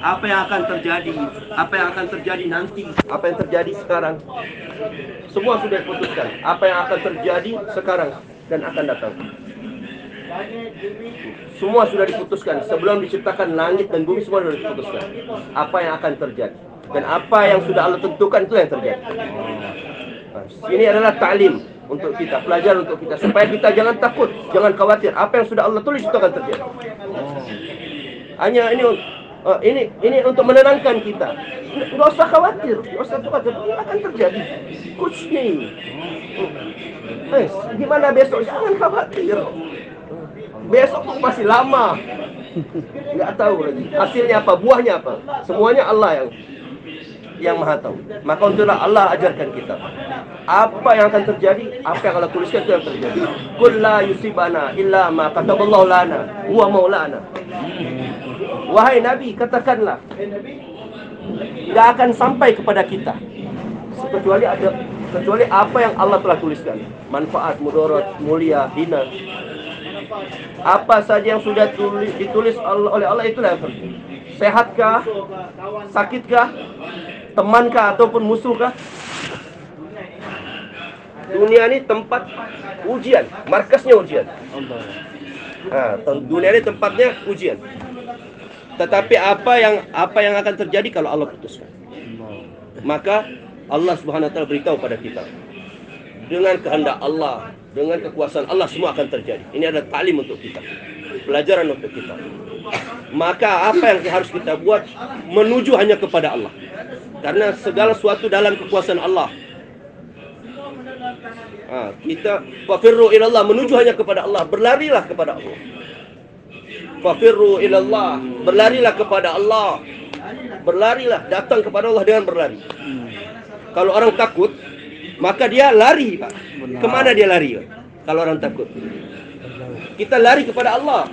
Apa yang akan terjadi, apa yang akan terjadi nanti, apa yang terjadi sekarang, semua sudah diputuskan. Apa yang akan terjadi sekarang dan akan datang, semua sudah diputuskan. Sebelum diciptakan langit dan bumi, semua sudah diputuskan apa yang akan terjadi. Dan apa yang sudah Allah tentukan, itu yang terjadi. Ini adalah ta'lim untuk kita, pelajaran untuk kita, supaya kita jangan takut, jangan khawatir. Apa yang sudah Allah tulis itu akan terjadi. Hanya ini untuk menenangkan kita. Nggak usah khawatir, nggak usah khawatir. Ini akan terjadi. Kucni. Gimana besok? Jangan khawatir. Besok masih lama. Nggak tahu lagi. Hasilnya apa, buahnya apa. Semuanya Allah yang maha tahu. Maka untuklah Allah ajarkan kita apa yang akan terjadi, apa yang Allah tuliskan itu yang terjadi. Qul la yusibana illa ma kataballahu lana huwa maulana. Wahai Nabi, katakanlah, tidak akan sampai kepada kita kecuali apa yang Allah telah tuliskan. Manfaat, mudarat, mulia, hina, apa saja yang sudah ditulis oleh Allah, itulah yang penting. Sehatkah, sakitkah, temankah ataupun musuhkah, dunia ini tempat ujian, markasnya ujian. Dunia ini tempatnya ujian. Tetapi apa yang akan terjadi kalau Allah putuskan, maka Allah Subhanahu wa taala beritahu pada kita, dengan kehendak Allah, dengan kekuasaan Allah, semua akan terjadi. Ini adalah ta'lim untuk kita, pelajaran untuk kita. Maka apa yang harus kita buat? Menuju hanya kepada Allah, karena segala sesuatu dalam kekuasaan Allah. Kita fafirru ilallah, menuju hanya kepada Allah, berlarilah kepada Allah. Fafirru ilallah, berlarilah kepada Allah. Berlarilah, datang kepada Allah dengan berlari. Kalau orang takut, maka dia lari, Pak. Kemana dia lari, Pak? Kalau orang takut, kita lari kepada Allah.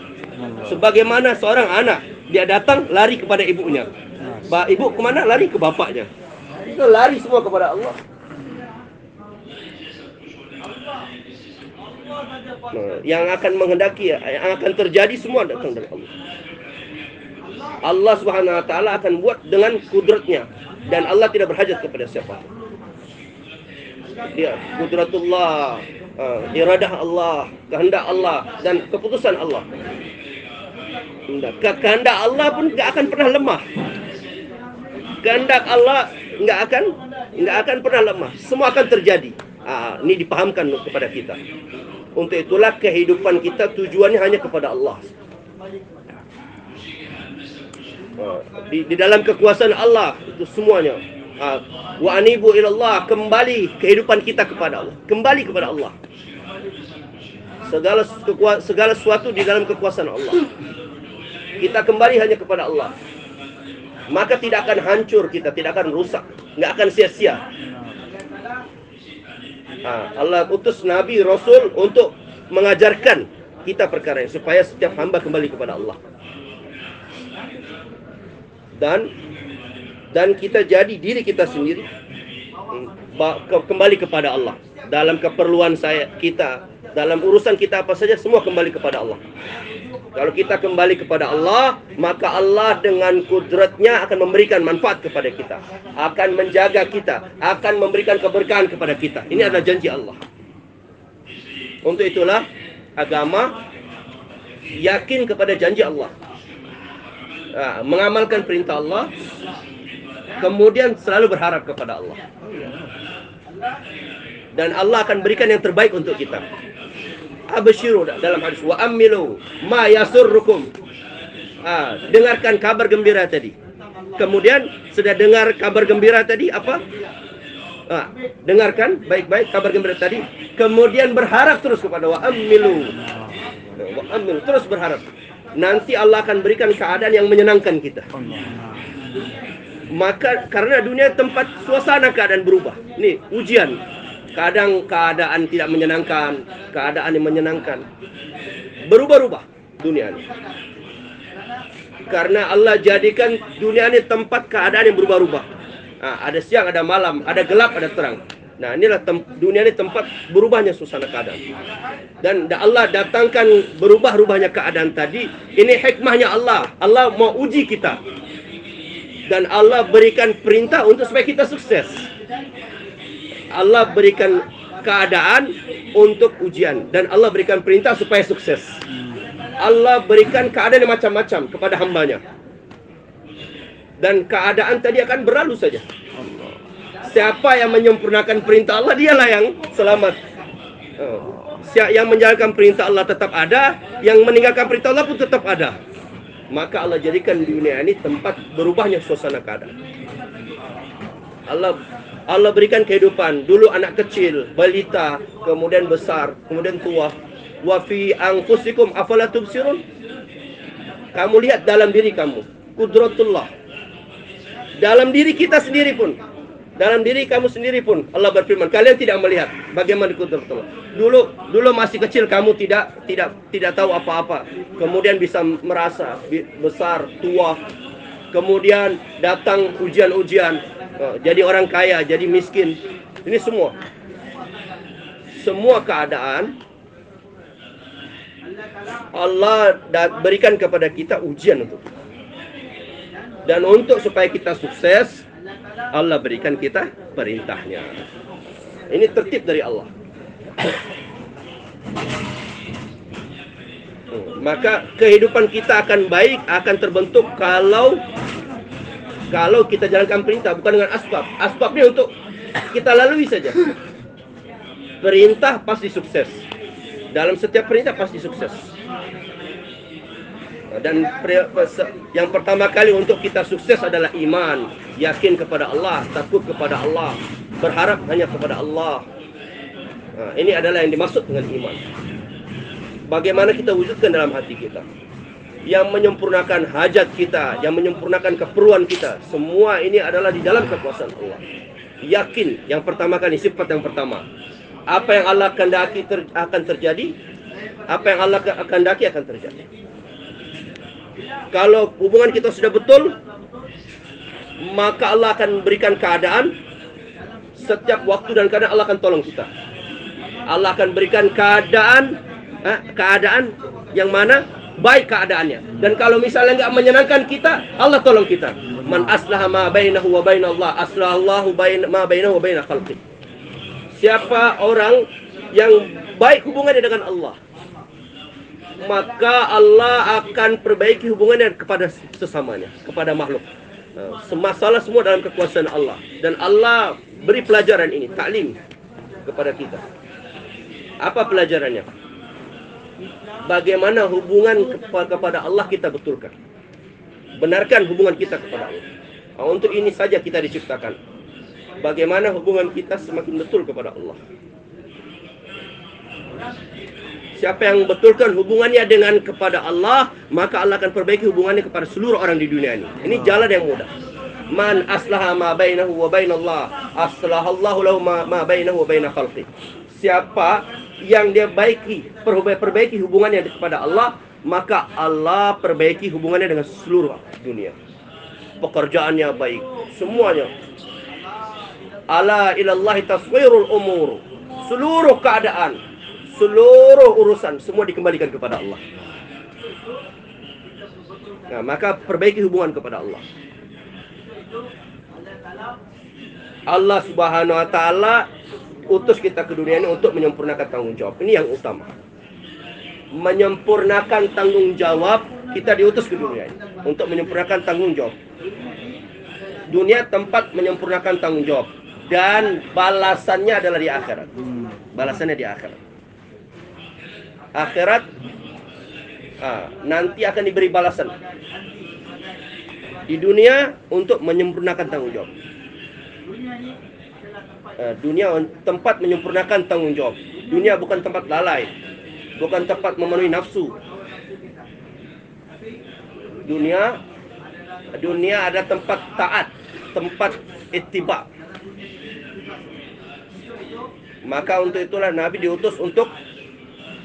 Sebagaimana seorang anak, dia datang lari kepada ibunya. Ibu kemana? Lari ke bapaknya. Kita lari semua kepada Allah. Yang akan menghendaki, yang akan terjadi, semua datang dari Allah. Allah Subhanahu wa taala akan buat dengan kudratnya, dan Allah tidak berhajat kepada siapa. Dia kudratullah, iradah Allah, kehendak Allah, dan keputusan Allah. Kehendak Allah pun nggak akan pernah lemah. Kehendak Allah nggak akan pernah lemah. Semua akan terjadi. Ini dipahamkan kepada kita. Untuk itulah kehidupan kita tujuannya hanya kepada Allah. Di dalam kekuasaan Allah itu semuanya. Wa anibu ilallah, kembali kehidupan kita kepada Allah, kembali kepada Allah. Segala sesuatu di dalam kekuasaan Allah. Kita kembali hanya kepada Allah. Maka tidak akan hancur kita, tidak akan rusak, nggak akan sia-sia. Allah utus Nabi, Rasul untuk mengajarkan kita perkara ini, supaya setiap hamba kembali kepada Allah. Dan kita jadi diri kita sendiri, kembali kepada Allah. Dalam keperluan kita, dalam urusan kita apa saja, semua kembali kepada Allah. Kalau kita kembali kepada Allah, maka Allah dengan kudratnya akan memberikan manfaat kepada kita, akan menjaga kita, akan memberikan keberkahan kepada kita. Ini adalah janji Allah. Untuk itulah agama yakin kepada janji Allah, mengamalkan perintah Allah, kemudian selalu berharap kepada Allah. Dan Allah akan berikan yang terbaik untuk kita. Absyiru dalam hadis, wa amilu ma yasurrukum. Dengarkan kabar gembira tadi. Kemudian sudah dengar kabar gembira tadi, apa? Dengarkan baik-baik kabar gembira tadi. Kemudian berharap terus kepada wa amilu, terus berharap. Nanti Allah akan berikan keadaan yang menyenangkan kita. Maka karena dunia tempat suasana keadaan berubah. Nih ujian. Kadang keadaan tidak menyenangkan, keadaan yang menyenangkan. Berubah-ubah dunia ini. Karena Allah jadikan dunia ini tempat keadaan yang berubah-ubah. Ada siang, ada malam, ada gelap, ada terang. Nah, inilah dunia ini tempat berubahnya suasana keadaan. Dan Allah datangkan berubah-ubahnya keadaan tadi. Ini hikmahnya Allah. Allah mau uji kita. Dan Allah berikan perintah untuk supaya kita sukses. Allah berikan keadaan untuk ujian, dan Allah berikan perintah supaya sukses. Allah berikan keadaan yang macam-macam kepada hambanya, dan keadaan tadi akan berlalu saja. Siapa yang menyempurnakan perintah Allah, dialah yang selamat. Yang menjalankan perintah Allah tetap ada, yang meninggalkan perintah Allah pun tetap ada. Maka Allah jadikan dunia ini tempat berubahnya suasana keadaan. Allah berikan kehidupan. Dulu anak kecil, balita, kemudian besar, kemudian tua. Wa fi anfusikum afala tubsirun. Kamu lihat dalam diri kamu, qudratullah. Dalam diri kita sendiri pun, dalam diri kamu sendiri pun Allah berfirman, kalian tidak melihat bagaimana qudratullah. Dulu masih kecil, kamu tidak tahu apa-apa. Kemudian bisa merasa besar, tua. Kemudian datang ujian-ujian, jadi orang kaya, jadi miskin. Ini semua keadaan Allah berikan kepada kita ujian untuk kita. Dan untuk supaya kita sukses, Allah berikan kita perintahnya. Ini tertib dari Allah. Maka kehidupan kita akan baik, akan terbentuk kalau kita jalankan perintah, bukan dengan asbab. Asbabnya untuk kita lalui saja. Perintah pasti sukses. Dalam setiap perintah pasti sukses. Dan yang pertama kali untuk kita sukses adalah iman, yakin kepada Allah, takut kepada Allah, berharap hanya kepada Allah. Ini adalah yang dimaksud dengan iman. Bagaimana kita wujudkan dalam hati kita, yang menyempurnakan hajat kita, yang menyempurnakan keperluan kita. Semua ini adalah di dalam kekuasaan Allah. Yakin, yang pertama kali, sifat yang pertama. Apa yang Allah kehendaki akan terjadi. Apa yang Allah kehendaki akan terjadi. Kalau hubungan kita sudah betul, maka Allah akan berikan keadaan. Setiap waktu dan keadaan Allah akan tolong kita. Allah akan berikan keadaan yang mana baik keadaannya. Dan kalau misalnya nggak menyenangkan kita, Allah tolong kita. Man aslaha ma bainahu wa bainallah, aslahallahu ma bainahu wa bainal khalqi. Siapa orang yang baik hubungannya dengan Allah, maka Allah akan perbaiki hubungannya kepada sesamanya, kepada makhluk. Masalah semua dalam kekuasaan Allah. Dan Allah beri pelajaran ini, taklim kepada kita. Apa pelajarannya? Bagaimana hubungan kepada Allah kita betulkan. Benarkan hubungan kita kepada Allah. Untuk ini saja kita diciptakan. Bagaimana hubungan kita semakin betul kepada Allah. Siapa yang betulkan hubungannya dengan kepada Allah, maka Allah akan perbaiki hubungannya kepada seluruh orang di dunia ini. Ini jalan yang mudah. Man aslaha ma bainahu wa bainallah, aslahallahu lahu ma bainahu wa bainal khalqi. Siapa yang dia perbaiki hubungannya kepada Allah, maka Allah perbaiki hubungannya dengan seluruh dunia. Pekerjaannya baik, semuanya. Ala ilallahi taswirul umur. Seluruh keadaan, seluruh urusan, semua dikembalikan kepada Allah. Nah, maka perbaiki hubungan kepada Allah. Allah Subhanahu wa ta'ala utus kita ke dunia ini untuk menyempurnakan tanggung jawab. Ini yang utama. Menyempurnakan tanggung jawab, kita diutus ke dunia ini untuk menyempurnakan tanggung jawab. Dunia tempat menyempurnakan tanggung jawab, dan balasannya adalah di akhirat. Balasannya di akhirat. Akhirat nanti akan diberi balasan. Di dunia untuk menyempurnakan tanggung jawab. Dunia tempat menyempurnakan tanggung jawab. Dunia bukan tempat lalai, bukan tempat memenuhi nafsu. Dunia ada tempat taat, tempat ittiba. Maka untuk itulah Nabi diutus untuk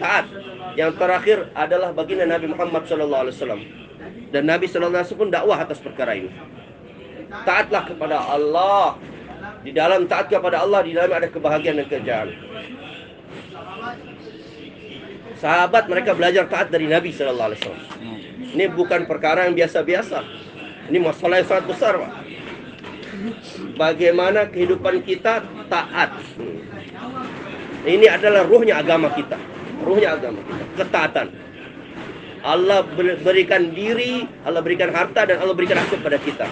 taat. Yang terakhir adalah baginda Nabi Muhammad SAW. Dan Nabi SAW pun dakwah atas perkara ini. Taatlah kepada Allah. Di dalam taat kepada Allah, di dalam ada kebahagiaan dan kejayaan. Sahabat mereka belajar taat dari Nabi SAW. Ini bukan perkara yang biasa-biasa. Ini masalah yang sangat besar, Pak. Bagaimana kehidupan kita taat. Ini adalah ruhnya agama kita. Ruhnya agama kita, ketaatan. Allah berikan diri, Allah berikan harta, dan Allah berikan asbab pada kita.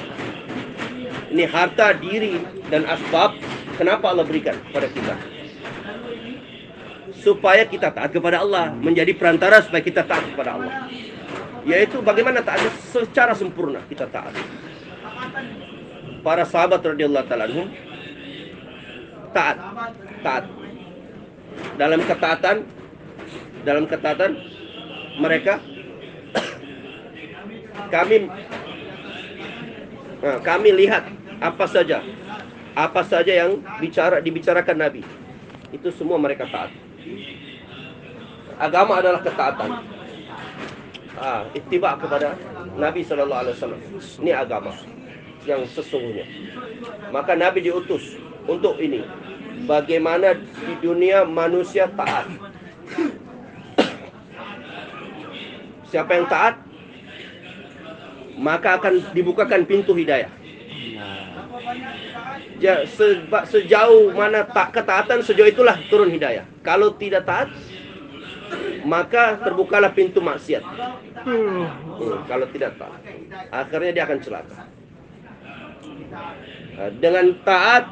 Ini harta, diri, dan asbab. Kenapa Allah berikan pada kita? Supaya kita taat kepada Allah, menjadi perantara supaya kita taat kepada Allah. Yaitu bagaimana taat secara sempurna kita taat. Para sahabat radhiyallahu ta'ala anhum taat. Dalam ketaatan mereka kami lihat apa saja yang dibicarakan Nabi, itu semua mereka taat. Agama adalah ketaatan. Ittiba kepada Nabi sallallahu alaihi wasallam. Ini agama yang sesungguhnya. Maka Nabi diutus untuk ini. Bagaimana di dunia manusia taat. Siapa yang taat, maka akan dibukakan pintu hidayah. Sejauh mana ketaatan, sejauh itulah turun hidayah. Kalau tidak taat, maka terbukalah pintu maksiat. Kalau tidak taat, akhirnya dia akan celaka. Dengan taat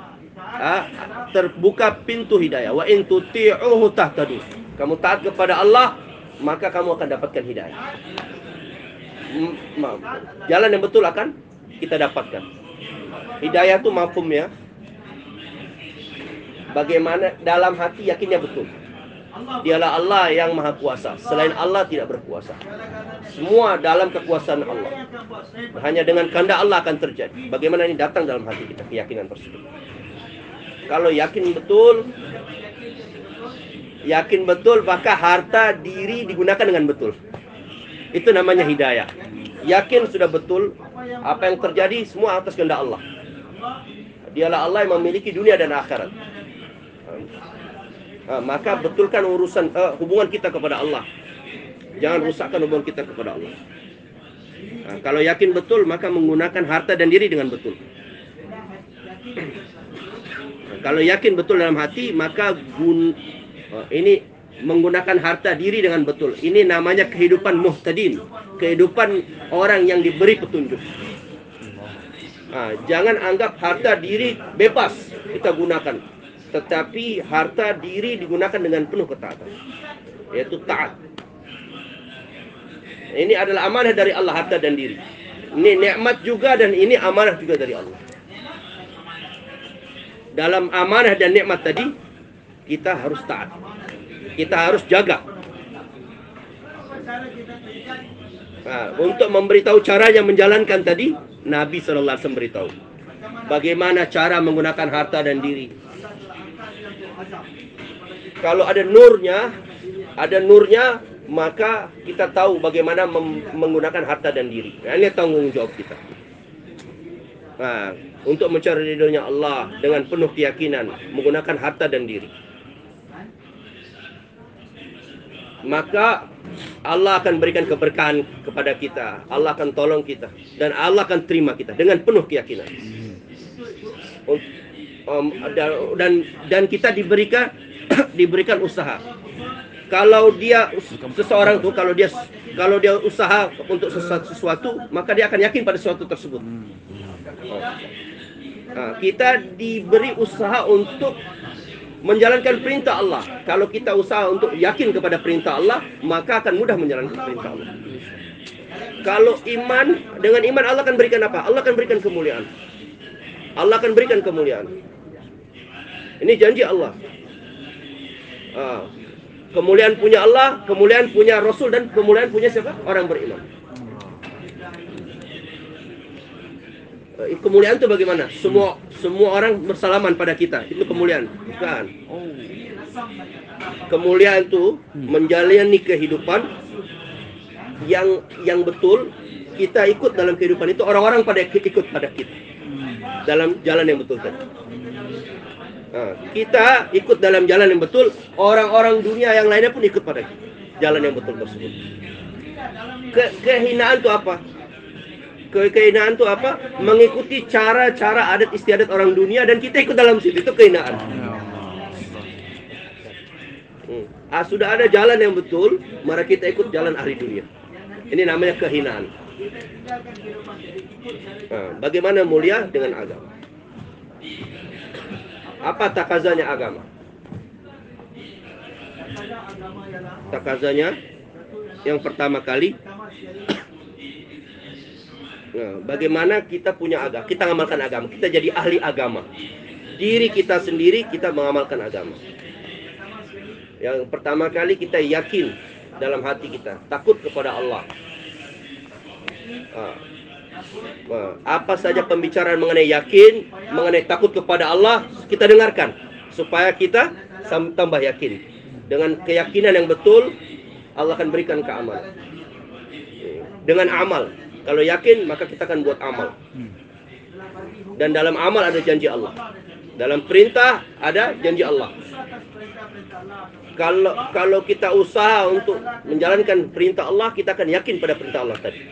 terbuka pintu hidayah. Wa in tuti'uhu tahtadu. Kamu taat kepada Allah, maka kamu akan dapatkan hidayah. Jalan yang betul akan kita dapatkan. Hidayah itu mafhumnya bagaimana dalam hati yakinnya betul. Dialah Allah yang maha kuasa. Selain Allah tidak berkuasa. Semua dalam kekuasaan Allah. Hanya dengan kehendak Allah akan terjadi. Bagaimana ini datang dalam hati kita, keyakinan tersebut. Kalau yakin betul, maka harta diri digunakan dengan betul. Itu namanya hidayah. Yakin sudah betul, apa yang terjadi semua atas kehendak Allah. Dialah Allah yang memiliki dunia dan akhirat. Maka betulkan urusan hubungan kita kepada Allah. Jangan rusakkan hubungan kita kepada Allah. Kalau yakin betul, maka menggunakan harta dan diri dengan betul. Kalau yakin betul dalam hati, maka ini menggunakan harta diri dengan betul. Ini namanya kehidupan muhtadin, kehidupan orang yang diberi petunjuk. Jangan anggap harta diri bebas kita gunakan, tetapi harta diri digunakan dengan penuh ketaatan, yaitu taat. Ini adalah amanah dari Allah, harta dan diri. Ini nikmat juga, dan ini amanah juga dari Allah. Dalam amanah dan nikmat tadi, kita harus taat. Kita harus jaga. Untuk memberitahu caranya menjalankan tadi, Nabi SAW beritahu bagaimana cara menggunakan harta dan diri. Kalau ada nurnya, maka kita tahu bagaimana menggunakan harta dan diri. Ini tanggung jawab kita. Untuk mencari ridhonya Allah dengan penuh keyakinan, menggunakan harta dan diri. Maka Allah akan berikan keberkahan kepada kita. Allah akan tolong kita, dan Allah akan terima kita dengan penuh keyakinan. Dan kita diberikan usaha. Kalau seseorang tuh kalau dia usaha untuk sesuatu, maka dia akan yakin pada sesuatu tersebut. Kita diberi usaha untuk menjalankan perintah Allah. Kalau kita usaha untuk yakin kepada perintah Allah, maka akan mudah menjalankan perintah Allah. Kalau dengan iman Allah akan berikan apa? Allah akan berikan kemuliaan. Allah akan berikan kemuliaan. Ini janji Allah. Kemuliaan punya Allah, kemuliaan punya Rasul, dan kemuliaan punya siapa? Orang beriman. Kemuliaan itu bagaimana? Semua orang bersalaman pada kita. Itu kemuliaan. Bukan. Kemuliaan itu menjalani kehidupan yang betul. Kita ikut dalam kehidupan itu. Orang-orang pada ikut pada kita dalam jalan yang betul tadi. Kita ikut dalam jalan yang betul. Orang-orang dunia yang lainnya pun ikut pada jalan yang betul tersebut. Kehinaan itu apa? Kehinaan itu apa? Mengikuti cara-cara adat istiadat orang dunia dan kita ikut dalam situ. Itu kehinaan. Sudah ada jalan yang betul, mari kita ikut jalan ahli dunia. Ini namanya kehinaan. Bagaimana mulia dengan agama? Apa takazanya agama? Takazanya yang pertama kali, bagaimana kita punya agama, kita mengamalkan agama, kita jadi ahli agama. Diri kita sendiri kita mengamalkan agama. Yang pertama kali kita yakin dalam hati kita, takut kepada Allah. Apa saja pembicaraan mengenai yakin, mengenai takut kepada Allah, kita dengarkan supaya kita tambah yakin. Dengan keyakinan yang betul, Allah akan berikan keamanan. Dengan amal, kalau yakin maka kita akan buat amal. Dan dalam amal ada janji Allah. Dalam perintah ada janji Allah. Kalau kita usaha untuk menjalankan perintah Allah, kita akan yakin pada perintah Allah tadi.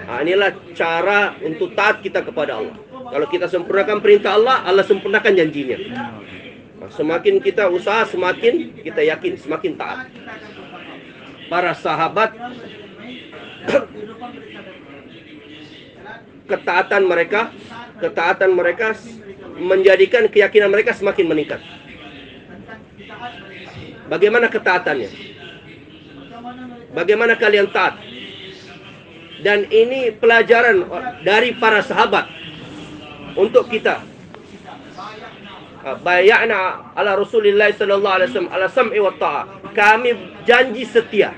Inilah cara untuk taat kita kepada Allah. Kalau kita sempurnakan perintah Allah, Allah sempurnakan janjinya. Semakin kita usaha, semakin kita yakin, semakin taat. Para sahabat, ketaatan mereka menjadikan keyakinan mereka semakin meningkat. Bagaimana ketaatannya? Bagaimana kalian taat? Dan ini pelajaran dari para sahabat untuk kita. Bay'ana ala Rasulillah sallallahu alaihi wasallam ala sam'i wa ta'ah. Kami janji setia.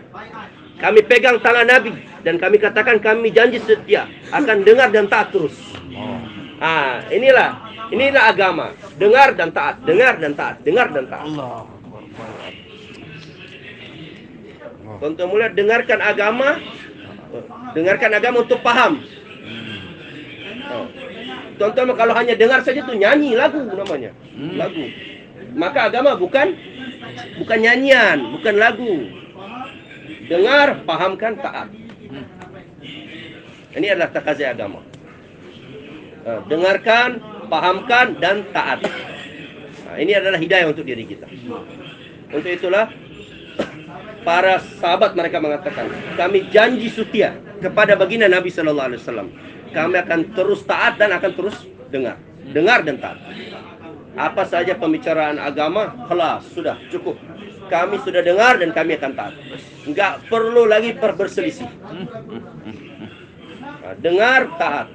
Kami pegang tangan Nabi dan kami katakan kami janji setia akan dengar dan taat terus. Inilah agama. Dengar dan taat, dengar dan taat, dengar dan taat. Tonton mulia, dengarkan agama untuk paham. Tonton kalau hanya dengar saja tuh nyanyi lagu namanya, lagu. Maka agama bukan nyanyian, bukan lagu. Dengar, pahamkan, taat. Ini adalah takazai agama. Dengarkan, pahamkan, dan taat. Ini adalah hidayah untuk diri kita. Untuk itulah para sahabat mereka mengatakan, kami janji setia kepada baginda Nabi Sallallahu Alaihi Wasallam. Kami akan terus taat dan akan terus dengar dan taat. Apa saja pembicaraan agama, kelas sudah cukup. Kami sudah dengar dan kami akan taat. Enggak perlu lagi berselisih. Dengar taat,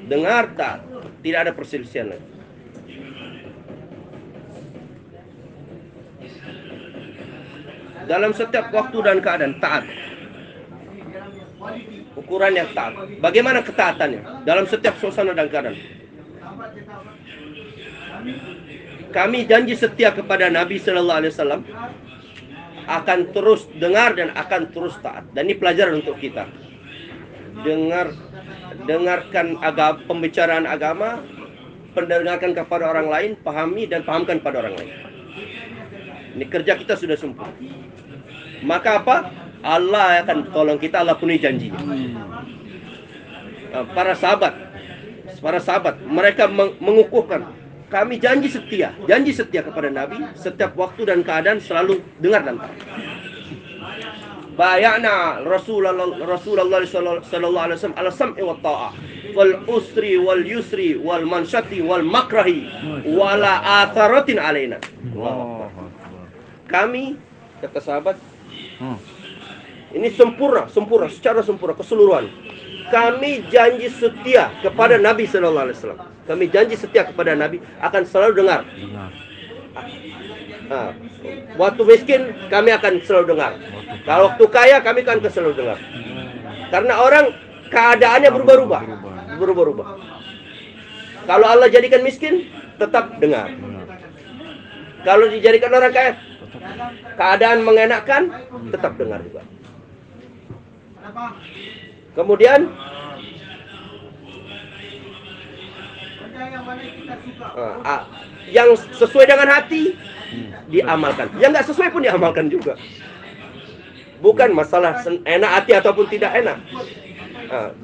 tidak ada perselisihan lagi. Dalam setiap waktu dan keadaan taat. Ukuran yang taat. Bagaimana ketaatannya? Dalam setiap suasana dan keadaan. Kami janji setia kepada Nabi Sallallahu Alaihi Wasallam, akan terus dengar dan akan terus taat. Dan ini pelajaran untuk kita. Dengarkan pembicaraan agama, pendengarkan kepada orang lain, pahami dan pahamkan pada orang lain. Ini kerja kita sudah sempurna. Maka apa? Allah akan tolong kita, Allah penuhi janjinya. Para sahabat, mereka mengukuhkan, kami janji setia kepada Nabi, setiap waktu dan keadaan selalu dengar dan taat. Bay'ana Rasulullah sallallahu alaihi wasallam ala sam'i wa ta'ah wal usri wal yusri wal mansyati wal makrahi wala atharatin alaina. Kami, kata sahabat, ini sempurna, secara sempurna, keseluruhan. Kami janji setia kepada Nabi Sallallahu Alaihi Wasallam. Kami janji setia kepada Nabi akan selalu dengar. Waktu miskin kami akan selalu dengar. Kalau waktu kaya kami akan selalu dengar. Karena orang keadaannya berubah-ubah. Kalau Allah jadikan miskin, tetap dengar. Kalau dijadikan orang kaya, keadaan mengenakkan, tetap dengar juga. Kemudian yang sesuai dengan hati diamalkan, yang nggak sesuai pun diamalkan juga. Bukan masalah enak hati ataupun tidak enak.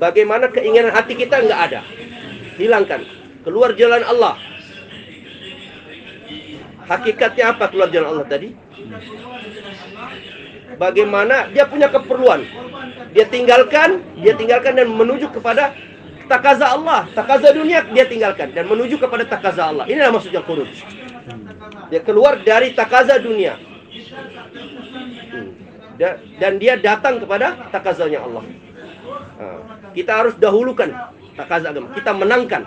Bagaimana keinginan hati kita nggak ada, hilangkan, keluar jalan Allah. Hakikatnya apa keluar jalan Allah tadi? Bagaimana dia punya keperluan, dia tinggalkan dan menuju kepada takaza Allah, takaza dunia dia tinggalkan dan menuju kepada takaza Allah. Inilah maksudnya khuruj. Dia keluar dari takaza dunia dan dia datang kepada takazanya Allah. Kita harus dahulukan takaza agama, kita menangkan,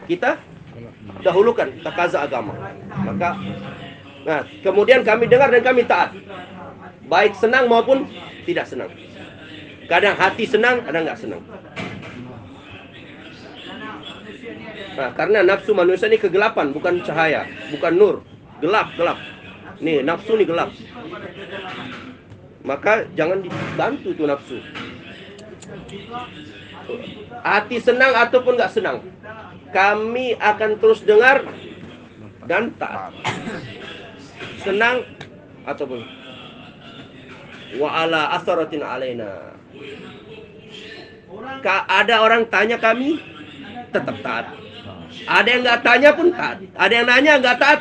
kita dahulukan takaza agama. Maka kemudian kami dengar dan kami taat, baik senang maupun tidak senang. Kadang hati senang, kadang nggak senang. Karena nafsu manusia ini kegelapan, bukan cahaya, bukan nur, gelap. Nih nafsu nih gelap. Maka jangan dibantu tuh nafsu. Hati senang ataupun nggak senang, kami akan terus dengar dan taat. Senang ataupun wa ala asaratin alaina. Ada orang tanya kami tetap taat. Ada yang nggak tanya pun taat. Ada yang nanya nggak taat.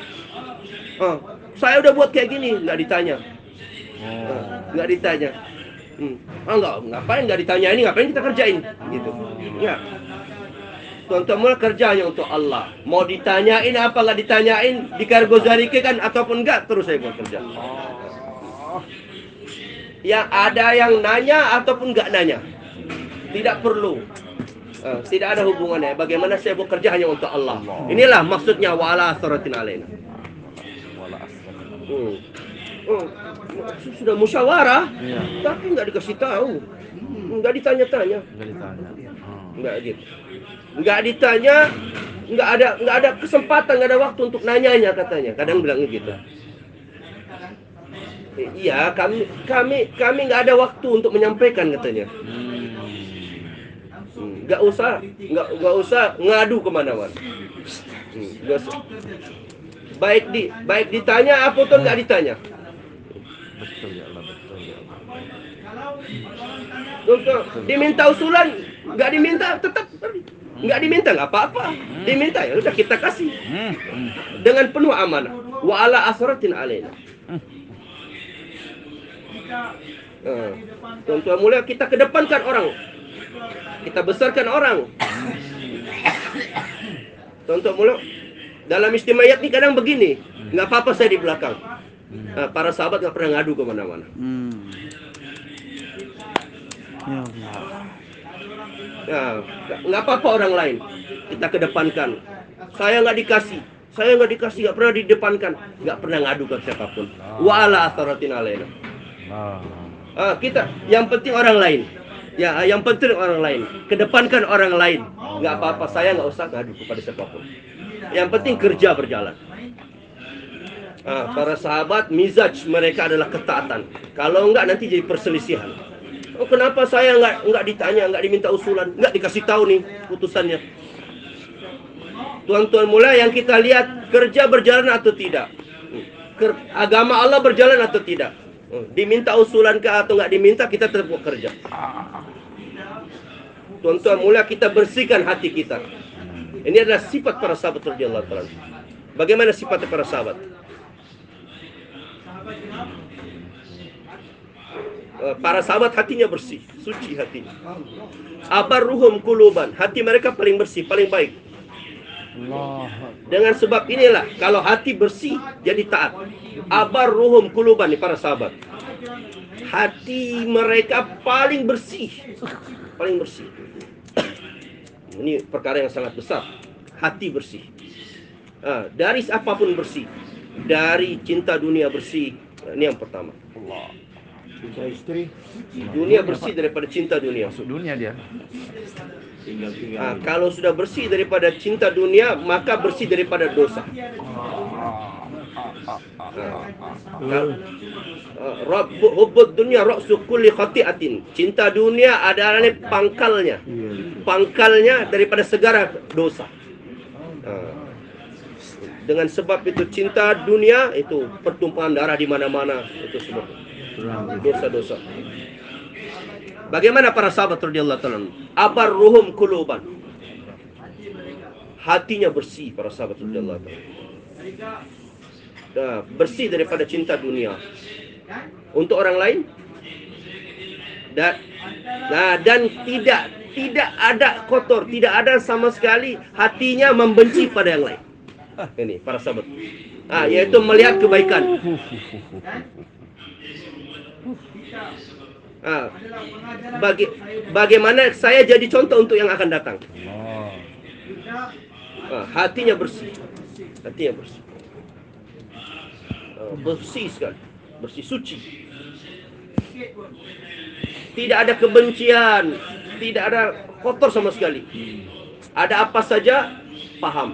Saya udah buat kayak gini, nggak ditanya. Nggak ditanya. Ngapain nggak ditanya ini? Ngapain kita kerjain? Gitu. Ya. Tuan-tuan kerjanya untuk Allah. Mau ditanyain apa nggak ditanyain, dikargozarike kan ataupun enggak, terus saya buat kerja. Yang ada yang nanya ataupun nggak nanya, tidak perlu. Tidak ada hubungannya. Bagaimana saya buat kerja hanya untuk Allah. Inilah maksudnya wa'ala asratin alaina. Sudah musyawarah, tapi nggak dikasih tahu, nggak ditanya-tanya, nggak gitu, nggak ditanya, nggak ada kesempatan, nggak ada waktu untuk nanyanya katanya. Kadang bilangnya gitu. Iya, kami nggak ada waktu untuk menyampaikan katanya. Nggak usah ngadu kemana-mana. Baik ditanya apapun nggak ditanya. Betul ya Allah, betul ya Allah. Untuk diminta usulan, nggak diminta tetap nggak diminta nggak apa-apa. Diminta ya udah kita kasih dengan penuh amanah. Wa ala asratin alaina. Tuan-tuan mulia, kita kedepankan orang, kita besarkan orang. Tuan-tuan mulia, dalam istimayat ini kadang begini, nggak apa-apa saya di belakang. Para sahabat nggak pernah ngadu kemana-mana. Nggak apa-apa orang lain, kita kedepankan. Saya nggak dikasih, nggak pernah didepankan, nggak pernah ngadu ke siapapun. Wa ala asaratin alaina. Kita yang penting orang lain. Ya, yang penting orang lain. Kedepankan orang lain. Nggak apa-apa, saya nggak usah ngadu kepada siapapun. Yang penting kerja berjalan. Para sahabat mizaj mereka adalah ketaatan. Kalau enggak nanti jadi perselisihan. Kenapa saya enggak ditanya, enggak diminta usulan, enggak dikasih tahu nih putusannya. Tuan-tuan mulia, yang kita lihat kerja berjalan atau tidak, agama Allah berjalan atau tidak. Diminta usulan ke atau enggak diminta, kita tetap bekerja. Tuan-tuan mulia, kita bersihkan hati kita. Ini adalah sifat para sahabat radhiyallahu ta'ala. Bagaimana sifat para sahabat? Para sahabat hatinya bersih, suci hatinya. Abarruhum quluban, hati mereka paling bersih, paling baik. Dengan sebab inilah, kalau hati bersih jadi taat. Abarruhum quluban, para sahabat, hati mereka paling bersih, paling bersih. Ini perkara yang sangat besar. Hati bersih, dari apapun bersih. Dari cinta dunia bersih. Ini yang pertama. Cinta istri, dunia bersih daripada cinta dunia. Masuk dunia dia. Kalau sudah bersih daripada cinta dunia, maka bersih daripada dosa. Hubbud dunya ra'su kulli khati'atin. Cinta dunia adalah pangkalnya. Pangkalnya daripada segala dosa. Dengan sebab itu cinta dunia itu pertumpahan darah di mana-mana, itu semua dosa-dosa. Bagaimana para sahabat radhiyallahu ta'ala? Abarruhum quluban. Hatinya bersih para sahabat radhiyallahu ta'ala. Bersih daripada cinta dunia untuk orang lain, dan tidak ada kotor, tidak ada sama sekali hatinya membenci pada yang lain. Ini para sahabat, yaitu melihat kebaikan. Bagaimana saya jadi contoh untuk yang akan datang. Hatinya bersih, hatinya bersih. Bersih sekali, bersih, suci. Tidak ada kebencian, tidak ada kotor sama sekali. Ada apa saja paham,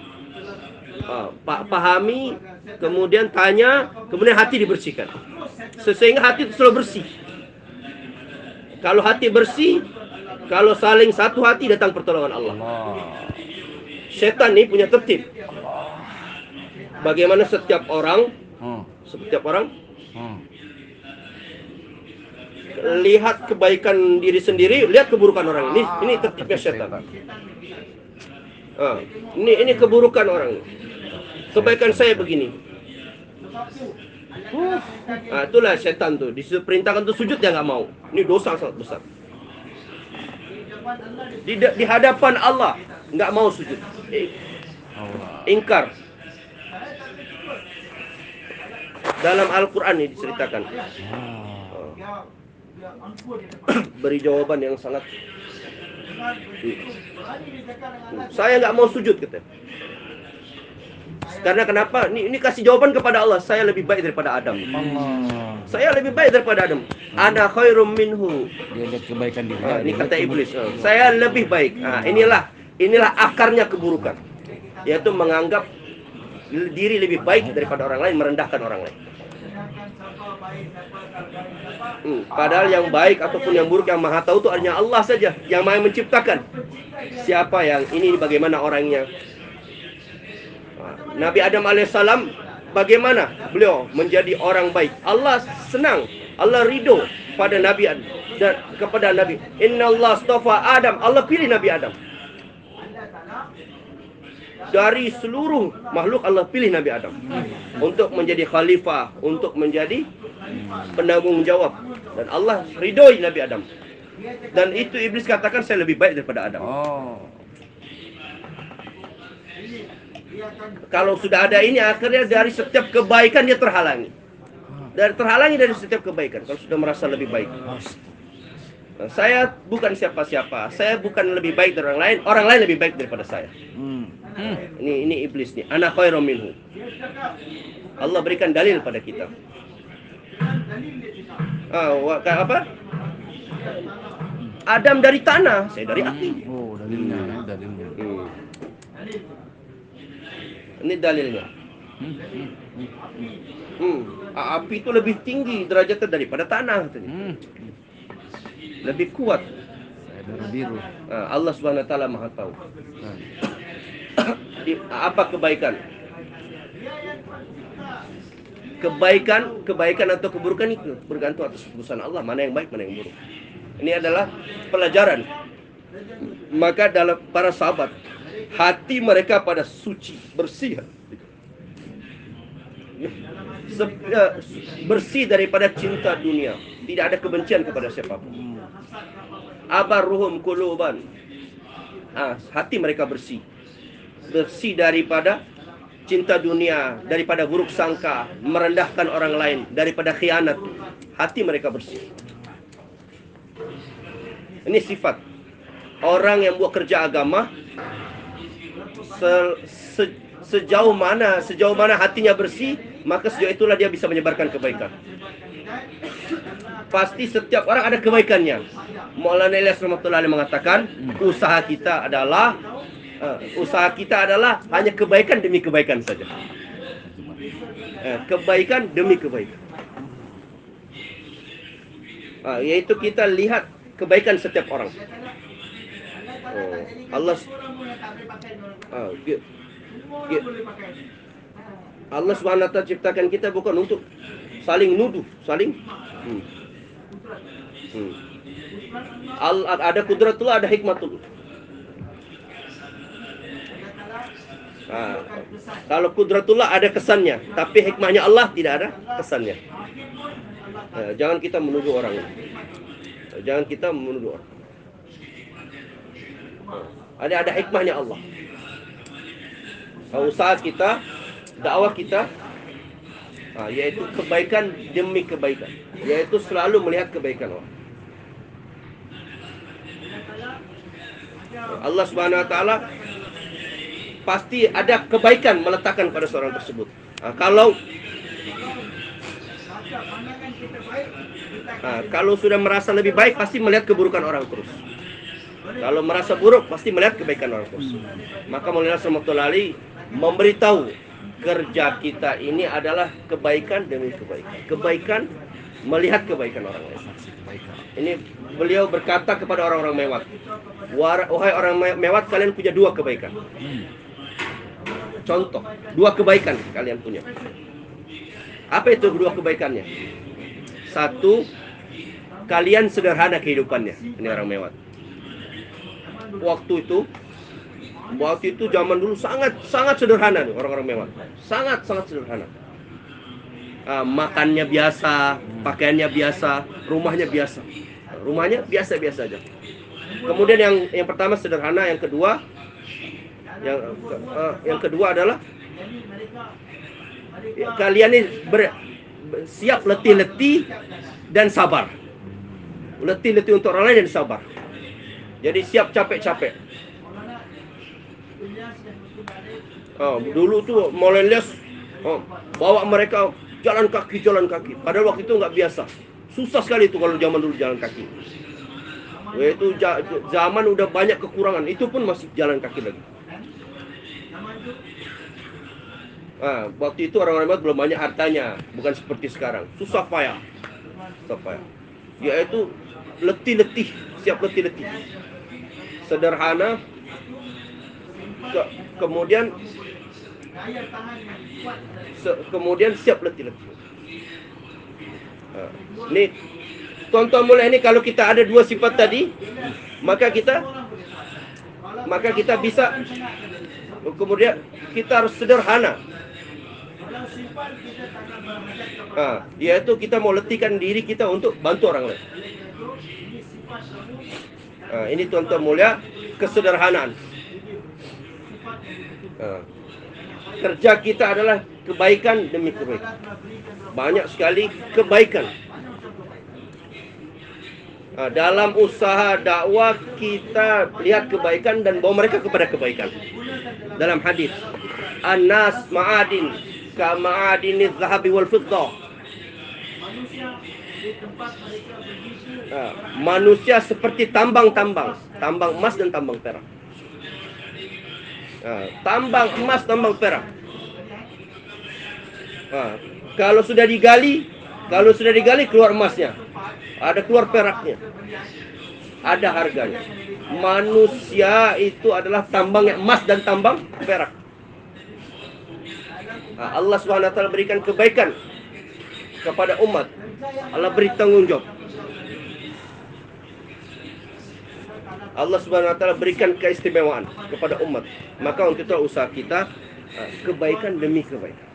pahami, kemudian tanya, kemudian hati dibersihkan, sehingga hati itu selalu bersih. Kalau hati bersih, kalau saling satu hati, datang pertolongan Allah. Setan ini punya tertib. Bagaimana setiap orang lihat kebaikan diri sendiri, lihat keburukan orang. Ini tertibnya setan. Ini keburukan orang. Kebaikan saya begini. Itulah setan tuh. Diperintahkan tuh sujud, dia nggak mau. Ini dosa sangat besar. Di hadapan Allah nggak mau sujud. Ingkar. Dalam Al-Quran ini diceritakan. Beri jawaban yang sangat. Saya nggak mau sujud, katanya. Karena kenapa? Ini kasih jawaban kepada Allah. Saya lebih baik daripada Adam. Saya lebih baik daripada Adam. Ana khairum minhu. Dia lihat kebaikan diri. Ini kata iblis. Saya lebih baik. Inilah akarnya keburukan. Yaitu menganggap diri lebih baik daripada orang lain, merendahkan orang lain. Padahal yang baik ataupun yang buruk, yang maha tahu itu hanya Allah saja, yang maha menciptakan. Siapa yang ini, bagaimana orangnya. Nabi Adam alaihissalam, bagaimana beliau menjadi orang baik. Allah senang, Allah ridho pada Nabi Adam dan kepada Nabi. Inna Allah astafa Adam. Allah pilih Nabi Adam. Dari seluruh makhluk Allah pilih Nabi Adam untuk menjadi khalifah, untuk menjadi penanggung jawab. Dan Allah ridhoi Nabi Adam. Dan itu iblis katakan saya lebih baik daripada Adam. Kalau sudah ada ini, akhirnya dari setiap kebaikan dia terhalangi. Terhalangi dari setiap kebaikan kalau sudah merasa lebih baik. Saya bukan siapa-siapa. Saya bukan lebih baik dari orang lain lebih baik daripada saya. Ini iblis nih. Ana khairum minhu. Allah berikan dalil pada kita. Apa? Adam dari tanah, saya dari api. Dalilnya. Ini dalilnya. Api itu lebih tinggi derajatnya daripada tanah, katanya. Lebih kuat. Saya darah biru. Allah Subhanahu wa taala Maha tahu. Apa kebaikan? Kebaikan atau keburukan itu bergantung atas keputusan Allah, mana yang baik, mana yang buruk. Ini adalah pelajaran. Maka dalam para sahabat, hati mereka pada suci, bersih. Bersih daripada cinta dunia. Tidak ada kebencian kepada siapapun. Abarruhum quluban. Hati mereka bersih. Bersih daripada cinta dunia, daripada buruk sangka, merendahkan orang lain, daripada khianat. Hati mereka bersih. Ini sifat orang yang buat kerja agama. Sejauh mana hatinya bersih, maka sejauh itulah dia bisa menyebarkan kebaikan. Pasti setiap orang ada kebaikannya. Maulana Ilyas rahmatullahi alaihi mengatakan, usaha kita adalah hanya kebaikan demi kebaikan saja. Kebaikan demi kebaikan. Yaitu kita lihat kebaikan setiap orang. Allah Subhanahu wa taala ciptakan kita bukan untuk saling nuduh, Ada kudratullah, ada hikmatullah. Kalau kudratullah ada kesannya, tapi hikmahnya Allah tidak ada kesannya. Jangan kita menuduh orang. Jangan kita menuduh orang. Ada hikmahnya Allah. Usaha kita, dakwah kita, yaitu kebaikan demi kebaikan, yaitu selalu melihat kebaikan Allah. Allah Subhanahu Wa Taala pasti ada kebaikan meletakkan pada seorang tersebut. Kalau sudah merasa lebih baik, pasti melihat keburukan orang terus. Kalau merasa buruk, pasti melihat kebaikan orang terus. Maka Maulana Rahmatullahi memberitahu kerja kita ini adalah kebaikan demi kebaikan. Kebaikan melihat kebaikan orang lain. Ini beliau berkata kepada orang-orang mewat, wahai orang mewat, kalian punya dua kebaikan. Contoh, dua kebaikan kalian punya. Apa itu dua kebaikannya? Satu, kalian sederhana kehidupannya. Ini orang mewat. Waktu itu zaman dulu sangat sederhana nih orang-orang mewat. Sangat sederhana. Makannya biasa, pakaiannya biasa, rumahnya biasa. Rumahnya biasa-biasa aja. Kemudian yang pertama sederhana, yang kedua adalah kalian ini siap letih-letih dan sabar. Letih-letih untuk orang lain dan sabar. Jadi siap capek-capek. Dulu tuh Maulana Ilyas bawa mereka jalan kaki. Padahal waktu itu nggak biasa. Susah sekali itu kalau zaman dulu jalan kaki. Itu zaman udah banyak kekurangan. Itu pun masih jalan kaki lagi. Waktu itu orang-orang belum banyak hartanya, bukan seperti sekarang. Susah payah. Yaitu letih-letih, siap letih-letih. Sederhana, kemudian siap letih-letih. Nih, tonton mulai ini, kalau kita ada dua sifat tadi, maka kita bisa, kemudian kita harus sederhana. Yaitu kita mau letihkan diri kita untuk bantu orang lain. Ini tuan-tuan mulia, kesederhanaan. Kerja kita adalah kebaikan demi kebaikan. Banyak sekali kebaikan. Dalam usaha dakwah kita lihat kebaikan dan bawa mereka kepada kebaikan. Dalam hadis, an-nas ma'adin ka ma'adiniz zahabi wal fiddah. Manusia seperti tambang emas dan tambang perak. Tambang emas, tambang perak. Kalau sudah digali keluar emasnya, ada keluar peraknya, ada harganya. Manusia itu adalah tambang emas dan tambang perak. Allah Subhanahu wa taala berikan kebaikan kepada umat. Allah beri tanggung jawab. Allah Subhanahu wa taala berikan keistimewaan kepada umat. Maka untuk itu usaha kita kebaikan demi kebaikan.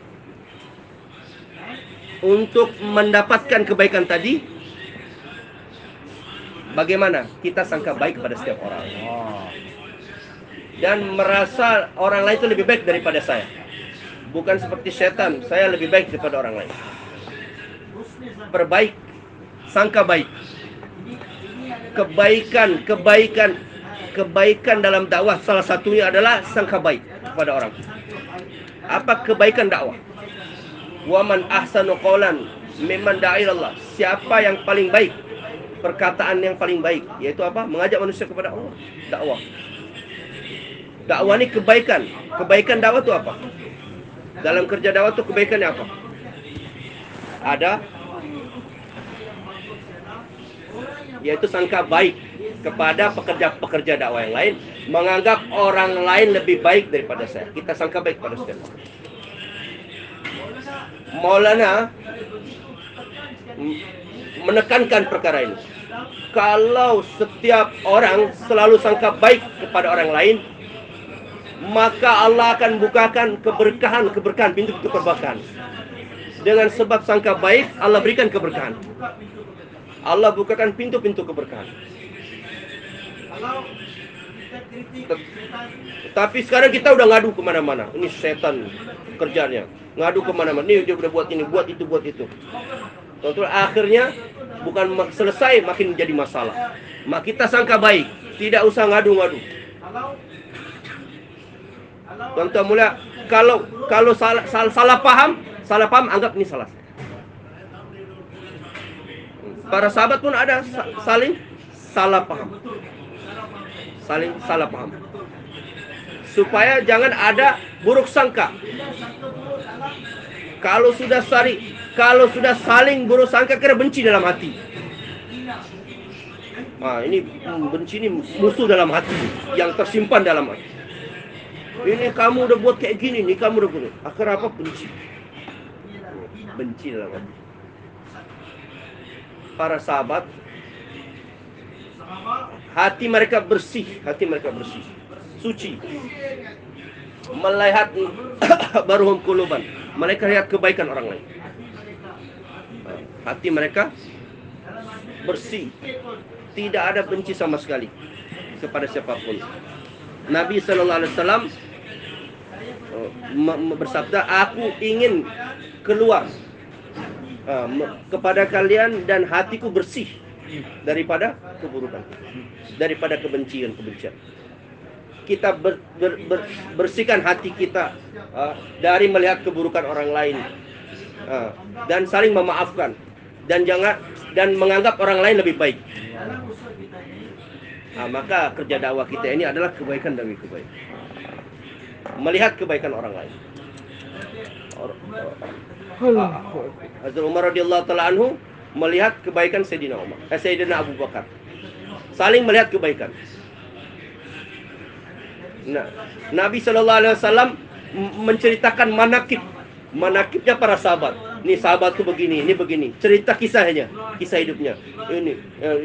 Untuk mendapatkan kebaikan tadi, bagaimana kita sangka baik kepada setiap orang dan merasa orang lain itu lebih baik daripada saya. Bukan seperti setan, saya lebih baik daripada orang lain. Perbaik, sangka baik. Kebaikan dalam dakwah salah satunya adalah sangka baik kepada orang. Apa kebaikan dakwah? Wa man ahsanu qawlan mimman da'a ila Allah. Siapa yang paling baik? Perkataan yang paling baik, yaitu apa? Mengajak manusia kepada Allah. Dakwah. Dakwah ini kebaikan. Kebaikan dakwah itu apa? Dalam kerja dakwah itu kebaikannya apa? Ada, yaitu sangka baik kepada pekerja-pekerja dakwah yang lain, menganggap orang lain lebih baik daripada saya. Kita sangka baik pada setiap orang. Maulana menekankan perkara ini. kalau setiap orang selalu sangka baik kepada orang lain, maka Allah akan bukakan keberkahan, pintu keberkahan. Dengan sebab sangka baik, Allah berikan keberkahan. Allah bukakan pintu-pintu keberkahan. Tapi sekarang kita udah ngadu kemana-mana. Ini setan kerjanya, ngadu kemana-mana. Ini dia udah buat ini, buat itu, buat itu. Tentu akhirnya bukan selesai, makin jadi masalah. Kita sangka baik, tidak usah ngadu-ngadu. Contoh mulai kalau salah paham anggap ini salah. Para sahabat pun ada saling salah paham. Supaya jangan ada buruk sangka. Kalau sudah saling buruk sangka, kira benci dalam hati. Ini benci, ini musuh dalam hati yang tersimpan dalam hati. Ini kamu udah buat kayak gini, nih kamu udah buat. Akhir apa? Benci dalam hati. Para sahabat, hati mereka bersih, suci. Melihat baruhum quluban, mereka lihat kebaikan orang lain. Hati mereka bersih, tidak ada benci sama sekali kepada siapapun. Nabi SAW bersabda, aku ingin keluar kepada kalian dan hatiku bersih daripada keburukan, daripada kebencian. Kita bersihkan hati kita dari melihat keburukan orang lain, dan saling memaafkan, dan menganggap orang lain lebih baik. Maka kerja dakwah kita ini adalah kebaikan demi kebaikan, melihat kebaikan orang lain. Hazrat Umar radhiyallahu taala anhu melihat kebaikan Sayyidina Abu Bakar, saling melihat kebaikan. Nah, Nabi SAW menceritakan manakibnya para sahabat. Ini sahabatku begini, ini begini. Cerita kisah hidupnya. Ini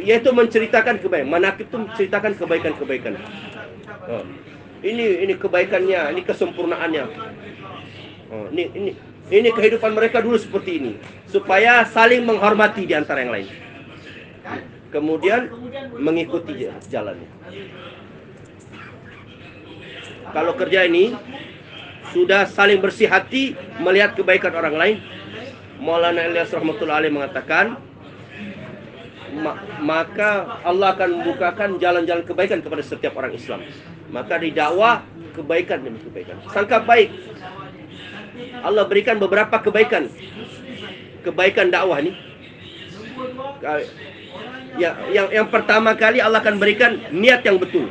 yaitu menceritakan kebaikan. Manakib itu menceritakan kebaikan-kebaikan. Ini kebaikannya, ini kesempurnaannya. Ini kehidupan mereka dulu seperti ini, supaya saling menghormati di antara yang lain. Kemudian mengikuti jalannya. Kalau kerja ini sudah saling bersih hati, melihat kebaikan orang lain, Maulana Ilyas rahmatullahi alaih mengatakan, maka Allah akan membukakan jalan-jalan kebaikan kepada setiap orang Islam. Maka di dakwah kebaikan demi kebaikan. Sangka baik. Allah berikan beberapa kebaikan dakwah ini. Yang pertama kali Allah akan berikan niat yang betul.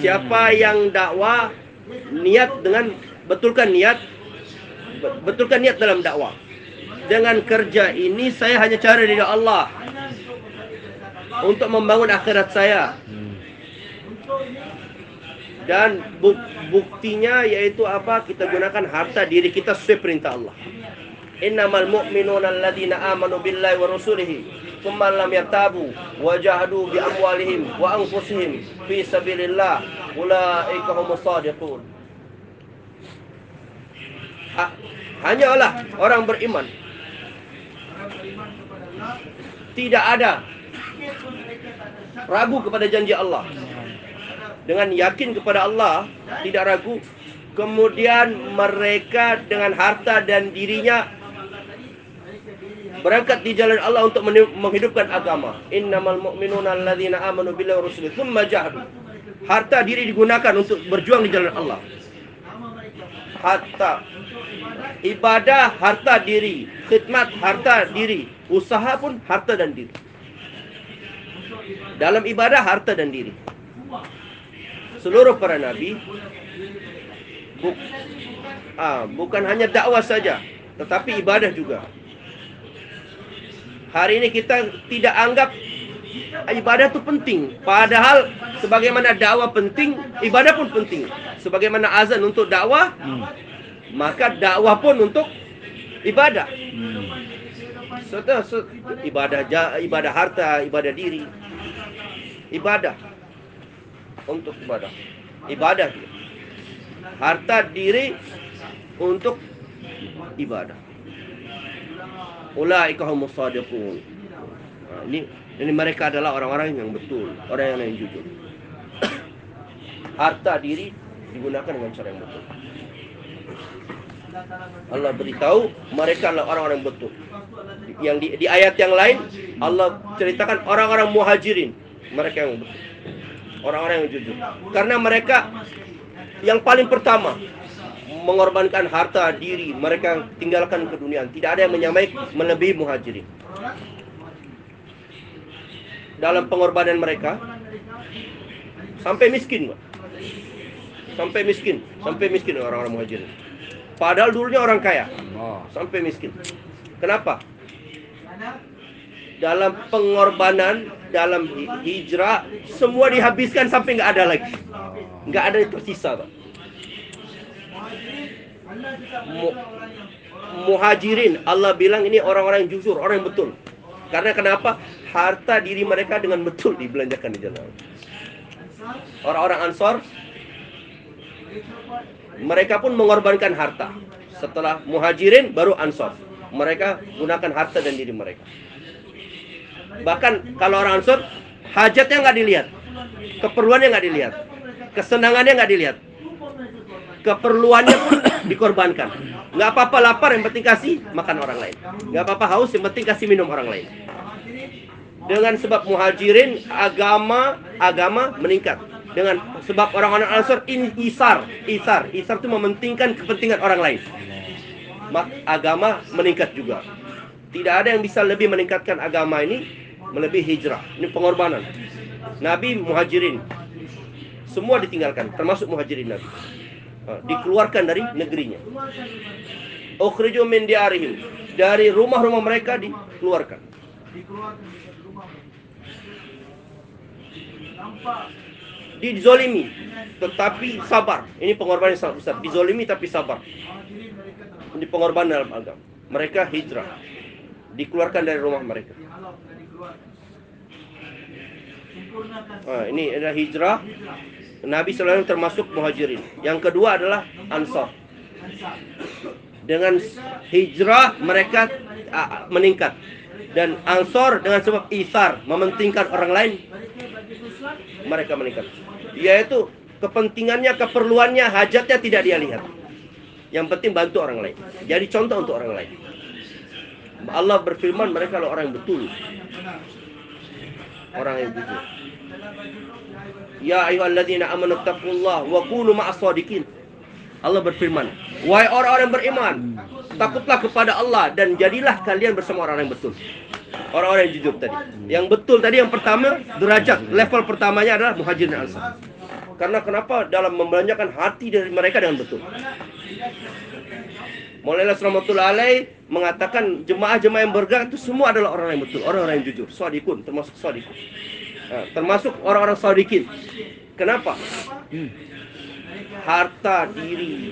Siapa yang dakwah, betulkan niat dalam dakwah. Dengan kerja ini saya hanya cari ridha Allah untuk membangun akhirat saya. Dan buktinya yaitu apa? Kita gunakan harta diri kita sesuai perintah Allah. Innamal mu'minuna alladzina amanu billahi wa rasulihi tsumma lam yartabu wa jahadu bi amwalihim wa anfusihim fi sabilillah ulaika humus shadiqun. Hanyalah orang beriman, tidak ada ragu kepada janji Allah, dengan yakin kepada Allah, tidak ragu. Kemudian mereka dengan harta dan dirinya berangkat di jalan Allah untuk menghidupkan agama. Innamal mu'minuna alladzina amanu billahi wa rasulihi tsumma jahadu. Harta diri digunakan untuk berjuang di jalan Allah. Harta ibadah, harta diri, khidmat, harta diri, usaha pun harta dan diri. Dalam ibadah harta dan diri. Seluruh para nabi bukan hanya dakwah saja, tetapi ibadah juga. Hari ini kita tidak anggap ibadah itu penting, padahal sebagaimana dakwah penting, ibadah pun penting. Sebagaimana azan untuk dakwah, maka dakwah pun untuk ibadah. Ibadah harta, ibadah diri. ibadah. Untuk ibadah. Ibadah dia. Harta diri untuk ibadah. Ulaika humus shadiqun. Nah, ini mereka adalah orang-orang yang betul, orang yang jujur. Harta diri digunakan dengan cara yang betul. Allah beritahu mereka adalah orang-orang yang betul. Yang di ayat yang lain Allah ceritakan orang-orang muhajirin, mereka yang betul, orang-orang yang jujur. Karena mereka yang paling pertama mengorbankan harta diri mereka, tinggalkan keduniaan. Tidak ada yang menyamai melebihi muhajirin dalam pengorbanan mereka. Sampai miskin, Pak. Sampai miskin orang-orang muhajirin. Padahal dulunya orang kaya, sampai miskin. Kenapa? Dalam pengorbanan, dalam hijrah, semua dihabiskan sampai nggak ada lagi, nggak ada yang tersisa, Pak. Muhajirin, Allah bilang ini orang-orang yang jujur, orang yang betul. Karena kenapa? Harta diri mereka dengan betul dibelanjakan di jalan Allah. Orang-orang Ansor, mereka pun mengorbankan harta. Setelah Muhajirin, baru Ansor. Mereka gunakan harta dan diri mereka. Bahkan kalau orang Ansor, hajatnya nggak dilihat, keperluannya nggak dilihat, kesenangannya nggak dilihat, keperluannya pun dikorbankan. Nggak apa-apa lapar, yang penting kasih makan orang lain. Nggak apa-apa haus, yang penting kasih minum orang lain. Dengan sebab Muhajirin, agama meningkat. Dengan sebab orang-orang Ansor isar itu mementingkan kepentingan orang lain. Agama meningkat juga. Tidak ada yang bisa lebih meningkatkan agama ini melebihi hijrah. Ini pengorbanan. Nabi Muhajirin semua ditinggalkan, termasuk Muhajirin Nabi. Dikeluarkan dari negerinya. Ukhriju min diarihim, dari rumah-rumah mereka dikeluarkan. Dizolimi tetapi sabar. Ini pengorbanan yang sangat besar. Dizolimi tapi sabar. Ini pengorbanan dalam agama. Mereka hijrah, dikeluarkan dari rumah mereka. Ini adalah hijrah. Nabi SAW termasuk Muhajirin. Yang kedua adalah Ansar. Dengan hijrah mereka meningkat. Dan Ansar dengan sebab isar, mementingkan orang lain, mereka meningkat. Yaitu kepentingannya, keperluannya, hajatnya tidak dia lihat. Yang penting bantu orang lain. Jadi contoh untuk orang lain. Allah berfirman mereka adalah orang yang betul, orang yang jujur. Ya ayyuhalladzina amanu taqullaha wa kunu ma'as shadiqin. Allah berfirman, wahai orang-orang yang beriman, takutlah kepada Allah dan jadilah kalian bersama orang yang betul. Orang-orang yang jujur tadi. Yang betul tadi yang pertama, derajat level pertamanya adalah Muhajirin dan Ansar. Karena kenapa? Dalam membelanjakan hati dari mereka dengan betul. Maulana Rahmatullah alaih mengatakan jemaah-jemaah yang bergerak itu semua adalah orang yang betul, orang-orang yang jujur, shadiqun, termasuk shadiqun. Termasuk orang-orang shadiqin. Kenapa? Harta diri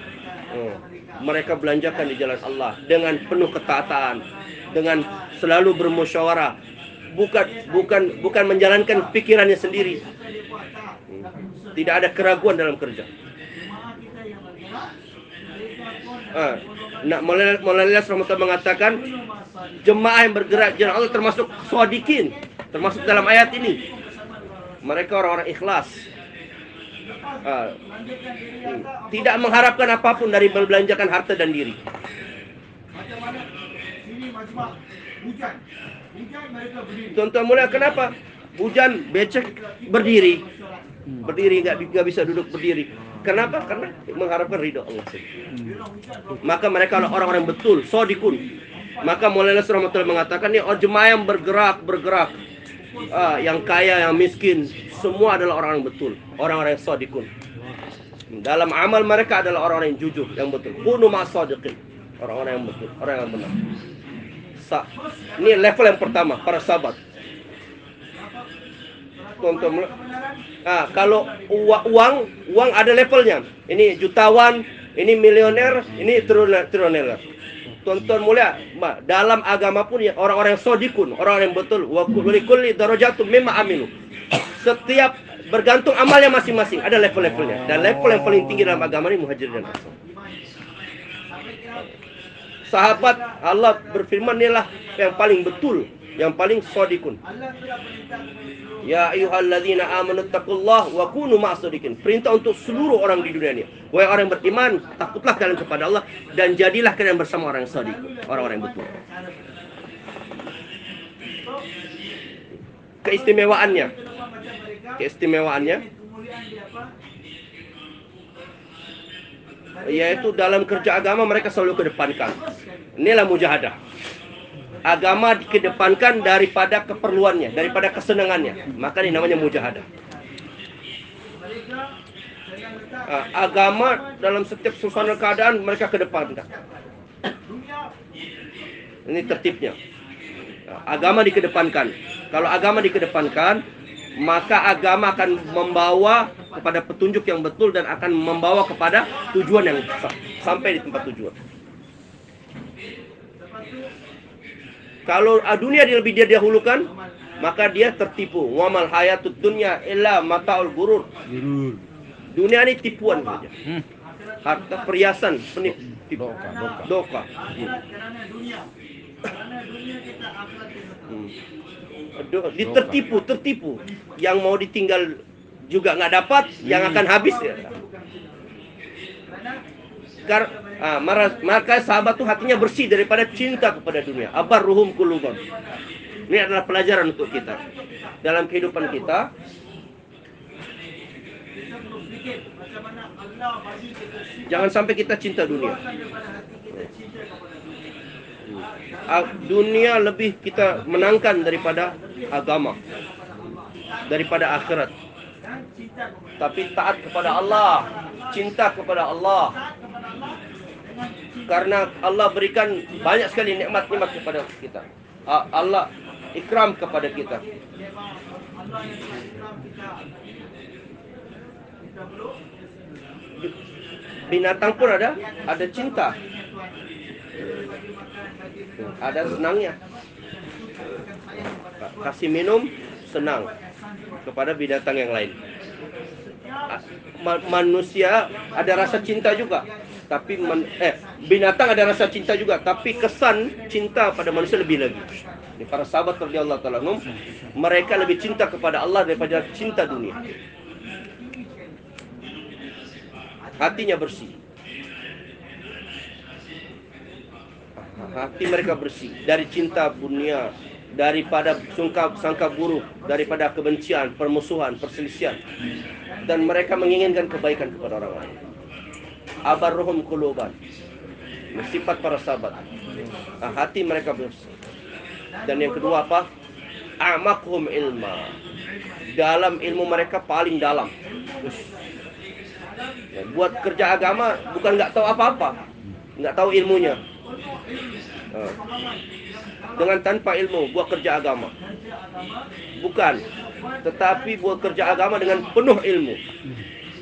mereka belanjakan di jalan Allah dengan penuh ketaatan, dengan selalu bermusyawarah, bukan menjalankan pikirannya sendiri. Tidak ada keraguan dalam kerja. Maulana Rahmatullah mengatakan jemaah yang bergerak jalan Allah termasuk shadiqin, termasuk dalam ayat ini. Mereka orang-orang ikhlas. Tidak mengharapkan apapun dari membelanjakan harta dan diri. Tuan-tuan mulia, kenapa? Hujan, becek, berdiri nggak bisa duduk berdiri. Kenapa? Karena mengharapkan ridho Allah. Maka mereka adalah orang-orang betul, shadiqun. Maka Maulana Rahmatullah mengatakan ini jemaah yang bergerak. Yang kaya, yang miskin, semua adalah orang yang betul, orang-orang yang shadiqun. Dalam amal mereka adalah orang-orang yang jujur, yang betul. Kunu ma'as shadiqin, orang-orang yang betul, orang yang benar. Ini level yang pertama, para sahabat. Tonton, kalau uang ada levelnya. Ini jutawan, ini milioner, ini triliuner. Tuan-tuan mulia, dalam agama pun ya, orang-orang yang shadiqun, orang-orang yang betul, wa kulli darajatun mimma amilu. Setiap bergantung amalnya masing-masing, ada level-levelnya. Dan level yang paling tinggi dalam agama ini Muhajirin dan Ansar. Sahabat Allah berfirman, inilah yang paling betul, yang paling shadiqun. Ya ayyuhalladzina amanu taqullah wa kunu ma'as-shadiqin. Perintah untuk seluruh orang di dunia ini. Wahai orang yang beriman, takutlah kalian kepada Allah dan jadilah kalian bersama orang yang shadiq, orang-orang yang betul. Keistimewaannya yaitu dalam kerja agama mereka selalu kedepankan. Inilah mujahadah. Agama dikedepankan daripada keperluannya, daripada kesenangannya. Maka ini namanya mujahadah. Agama dalam setiap suasana keadaan mereka kedepankan. Ini tertibnya. Agama dikedepankan. Kalau agama dikedepankan, maka agama akan membawa kepada petunjuk yang betul dan akan membawa kepada tujuan yang sampai di tempat tujuan. Kalau dunia lebih dia dahulukan, maka dia tertipu. Wamal hayatud dunya illa mataul gurur. Dunia ini tipuan saja. Harta, perhiasan, penipu, doka. Tertipu. Yang mau ditinggal juga nggak dapat, yang akan habis ya. Maka sahabat tuh hatinya bersih daripada cinta kepada dunia. Abarruhum quluban. Ini adalah pelajaran untuk kita dalam kehidupan kita. Jangan sampai kita cinta dunia. Dunia lebih kita menangkan daripada agama, daripada akhirat. Tapi taat kepada Allah, cinta kepada Allah. Karena Allah berikan banyak sekali nikmat-nikmat kepada kita. Allah ikram kepada kita. Binatang pun ada cinta. Ada senangnya. Kasih minum senang kepada binatang yang lain. Manusia ada rasa cinta juga, tapi binatang ada rasa cinta juga, tapi kesan cinta pada manusia lebih lagi. Ini para sahabat radhiyallahu ta'ala anhum, mereka lebih cinta kepada Allah daripada cinta dunia. Hatinya bersih. Hati mereka bersih dari cinta dunia, daripada sangka buruk, daripada kebencian, permusuhan, perselisihan, dan mereka menginginkan kebaikan kepada orang lain. Abarruhum quluban. Sifat para sahabat. Hati mereka bersih. Dan yang kedua apa? A'maquhum ilma. Dalam ilmu mereka paling dalam. Buat kerja agama bukan nggak tahu apa-apa, nggak tahu ilmunya. Dengan tanpa ilmu buat kerja agama, bukan, tetapi buat kerja agama dengan penuh ilmu.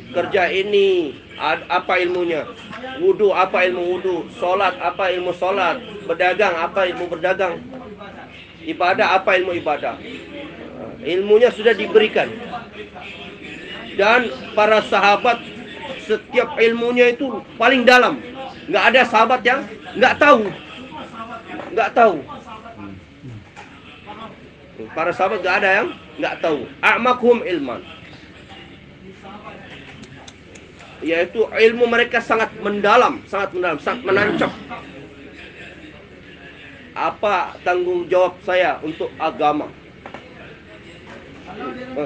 Kerja ini apa ilmunya, wudu apa ilmu wudu, solat apa ilmu solat, berdagang apa ilmu berdagang, ibadah apa ilmu ibadah. Ilmunya sudah diberikan. Dan para sahabat setiap ilmunya itu paling dalam. Nggak ada sahabat yang nggak tahu. Para sahabat nggak ada yang nggak tahu. A'maquhum ilman. Yaitu ilmu mereka sangat mendalam, sangat menancap. Apa tanggung jawab saya untuk agama?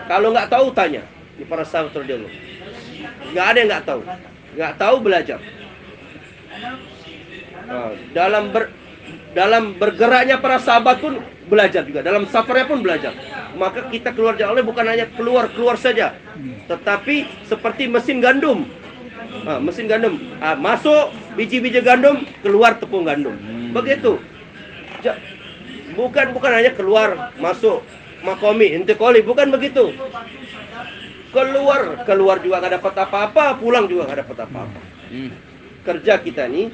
Kalau nggak tahu tanya. Ini para sahabat radhiyallahu. Nggak ada yang nggak tahu belajar. Dalam bergeraknya para sahabat pun belajar juga, dalam safarnya pun belajar. Maka kita keluar jalan Allah bukan hanya keluar saja, tetapi seperti mesin gandum. Masuk biji-biji gandum, keluar tepung gandum. Begitu. Bukan hanya keluar, masuk makomi, intikoli, bukan begitu. Keluar juga nggak dapat apa-apa, pulang juga nggak dapat apa-apa. Kerja kita ini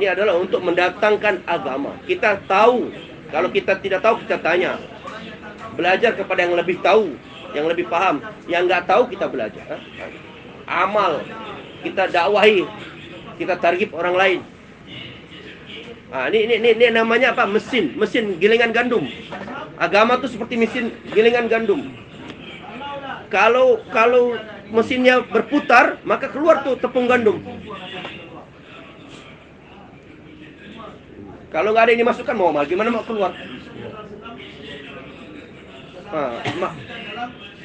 adalah untuk mendatangkan agama. Kita tahu. Kalau kita tidak tahu, kita tanya. Belajar kepada yang lebih tahu, yang lebih paham. Yang nggak tahu kita belajar. Amal, kita dakwahi, kita targib orang lain. Ini namanya apa? Mesin gilingan gandum. Agama tuh seperti mesin gilingan gandum. Kalau mesinnya berputar, maka keluar tuh tepung gandum. Kalau nggak ada yang dimasukkan, gimana mau keluar?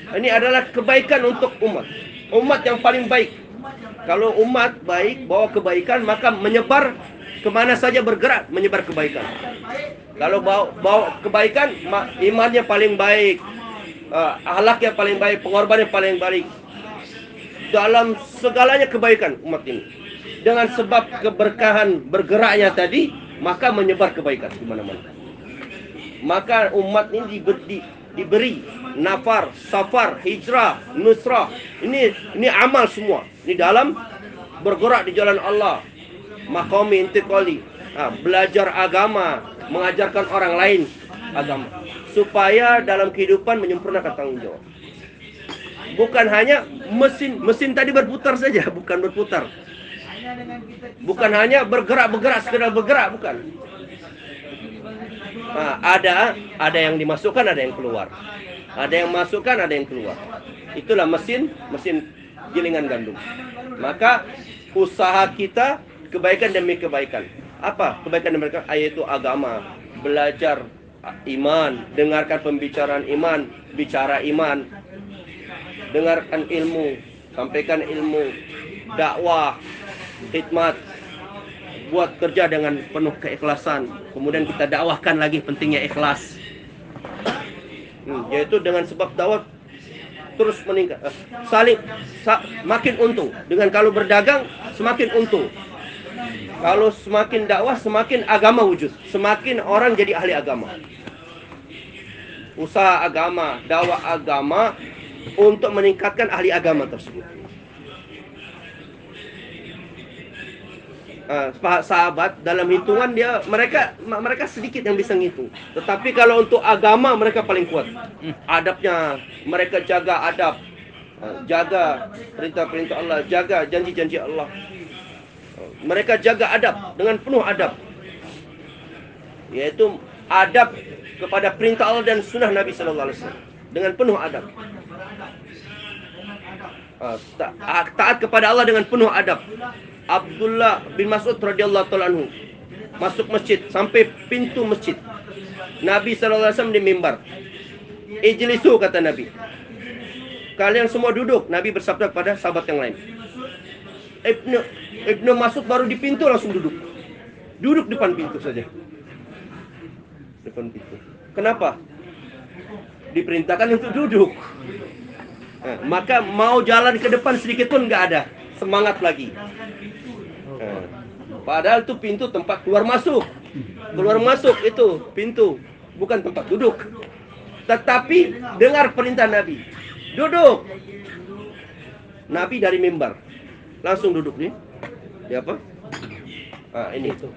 Ini adalah kebaikan untuk umat. Umat yang paling baik. Kalau umat baik, bawa kebaikan, maka menyebar kemana saja bergerak, menyebar kebaikan. Kalau bawa kebaikan, imannya paling baik, akhlaknya paling baik, pengorbanannya paling baik. Dalam segalanya kebaikan umat ini. Dengan sebab keberkahan bergeraknya tadi, maka menyebar kebaikan di mana-mana. Maka umat ini diberi nafar, safar, hijrah, nusrah. Ini amal semua. Ini dalam bergerak di jalan Allah. Maqami intiqali, belajar agama, mengajarkan orang lain agama, supaya dalam kehidupan menyempurnakan tanggung jawab. Bukan hanya mesin tadi berputar saja, bukan berputar. Bukan hanya bergerak sekedar bergerak, bukan. Ada yang dimasukkan, ada yang keluar. Ada yang masukkan, ada yang keluar. Itulah mesin gilingan gandum. Maka usaha kita kebaikan demi kebaikan. Apa kebaikan demi kebaikan? Yaitu agama, belajar iman, dengarkan pembicaraan iman, bicara iman, dengarkan ilmu, sampaikan ilmu, dakwah, khidmat, buat kerja dengan penuh keikhlasan. Kemudian kita dakwahkan lagi pentingnya ikhlas. Yaitu dengan sebab dakwah terus meningkat, makin untung. Dengan kalau berdagang semakin untung. Kalau semakin dakwah semakin agama wujud, semakin orang jadi ahli agama. Usaha agama, dakwah agama untuk meningkatkan ahli agama tersebut. Sahabat dalam hitungan mereka sedikit yang bisa ngitung. Tetapi kalau untuk agama mereka paling kuat. Adabnya mereka jaga adab, jaga perintah-perintah Allah, jaga janji-janji Allah. Mereka jaga adab dengan penuh adab, yaitu adab kepada perintah Allah dan sunnah Nabi Sallallahu Alaihi Wasallam dengan penuh adab. Taat kepada Allah dengan penuh adab. Abdullah bin Mas'ud radhiyallahu ta'ala anhu masuk masjid sampai pintu masjid. Nabi sallallahu alaihi wasallam di mimbar. Ijlisu, kata Nabi. Kalian semua duduk. Nabi bersabda kepada sahabat yang lain. Ibnu Mas'ud baru di pintu langsung duduk. Duduk depan pintu saja. Depan pintu. Kenapa? Diperintahkan untuk duduk. Maka mau jalan ke depan sedikit pun nggak ada semangat lagi. Padahal itu pintu tempat keluar masuk. Keluar masuk itu pintu, bukan tempat duduk. Tetapi dengar perintah Nabi, duduk. Nabi dari mimbar langsung duduk nih. Di apa? Ini itu.